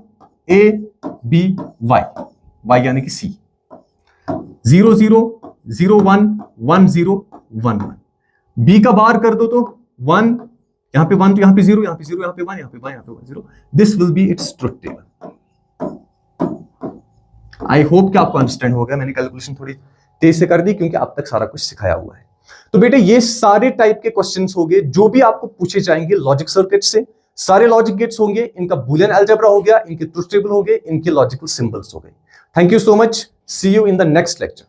ए बी वाई, वाई यानी कि सी, 0 0 0 1 1 0 1 1। बी का बार कर दो तो 1, यहां पे 1 तो यहां पे 0, यहां पे 0, यहां पे 1, यहां पे 1, यहां पे 1 0। This will B it's truth table. I hope कि आपको अंडरस्टैंड हो गया। मैंने कैलकुलेशन थोड़ी तेज से कर दी क्योंकि अब तक सारा कुछ सिखाया हुआ है। तो बेटे ये सारे टाइप के क्वेश्चंस हो गए जो भी आपको पूछे जाएंगे लॉजिक सर्किट से। सारे लॉजिक गेट्स होंगे, इनका बूलियन अलजेब्रा हो गया, इनके ट्रुथ टेबल हो गए, इनके लॉजिकल सिंबल्स हो गए। Thank you so much, see you in the next lecture.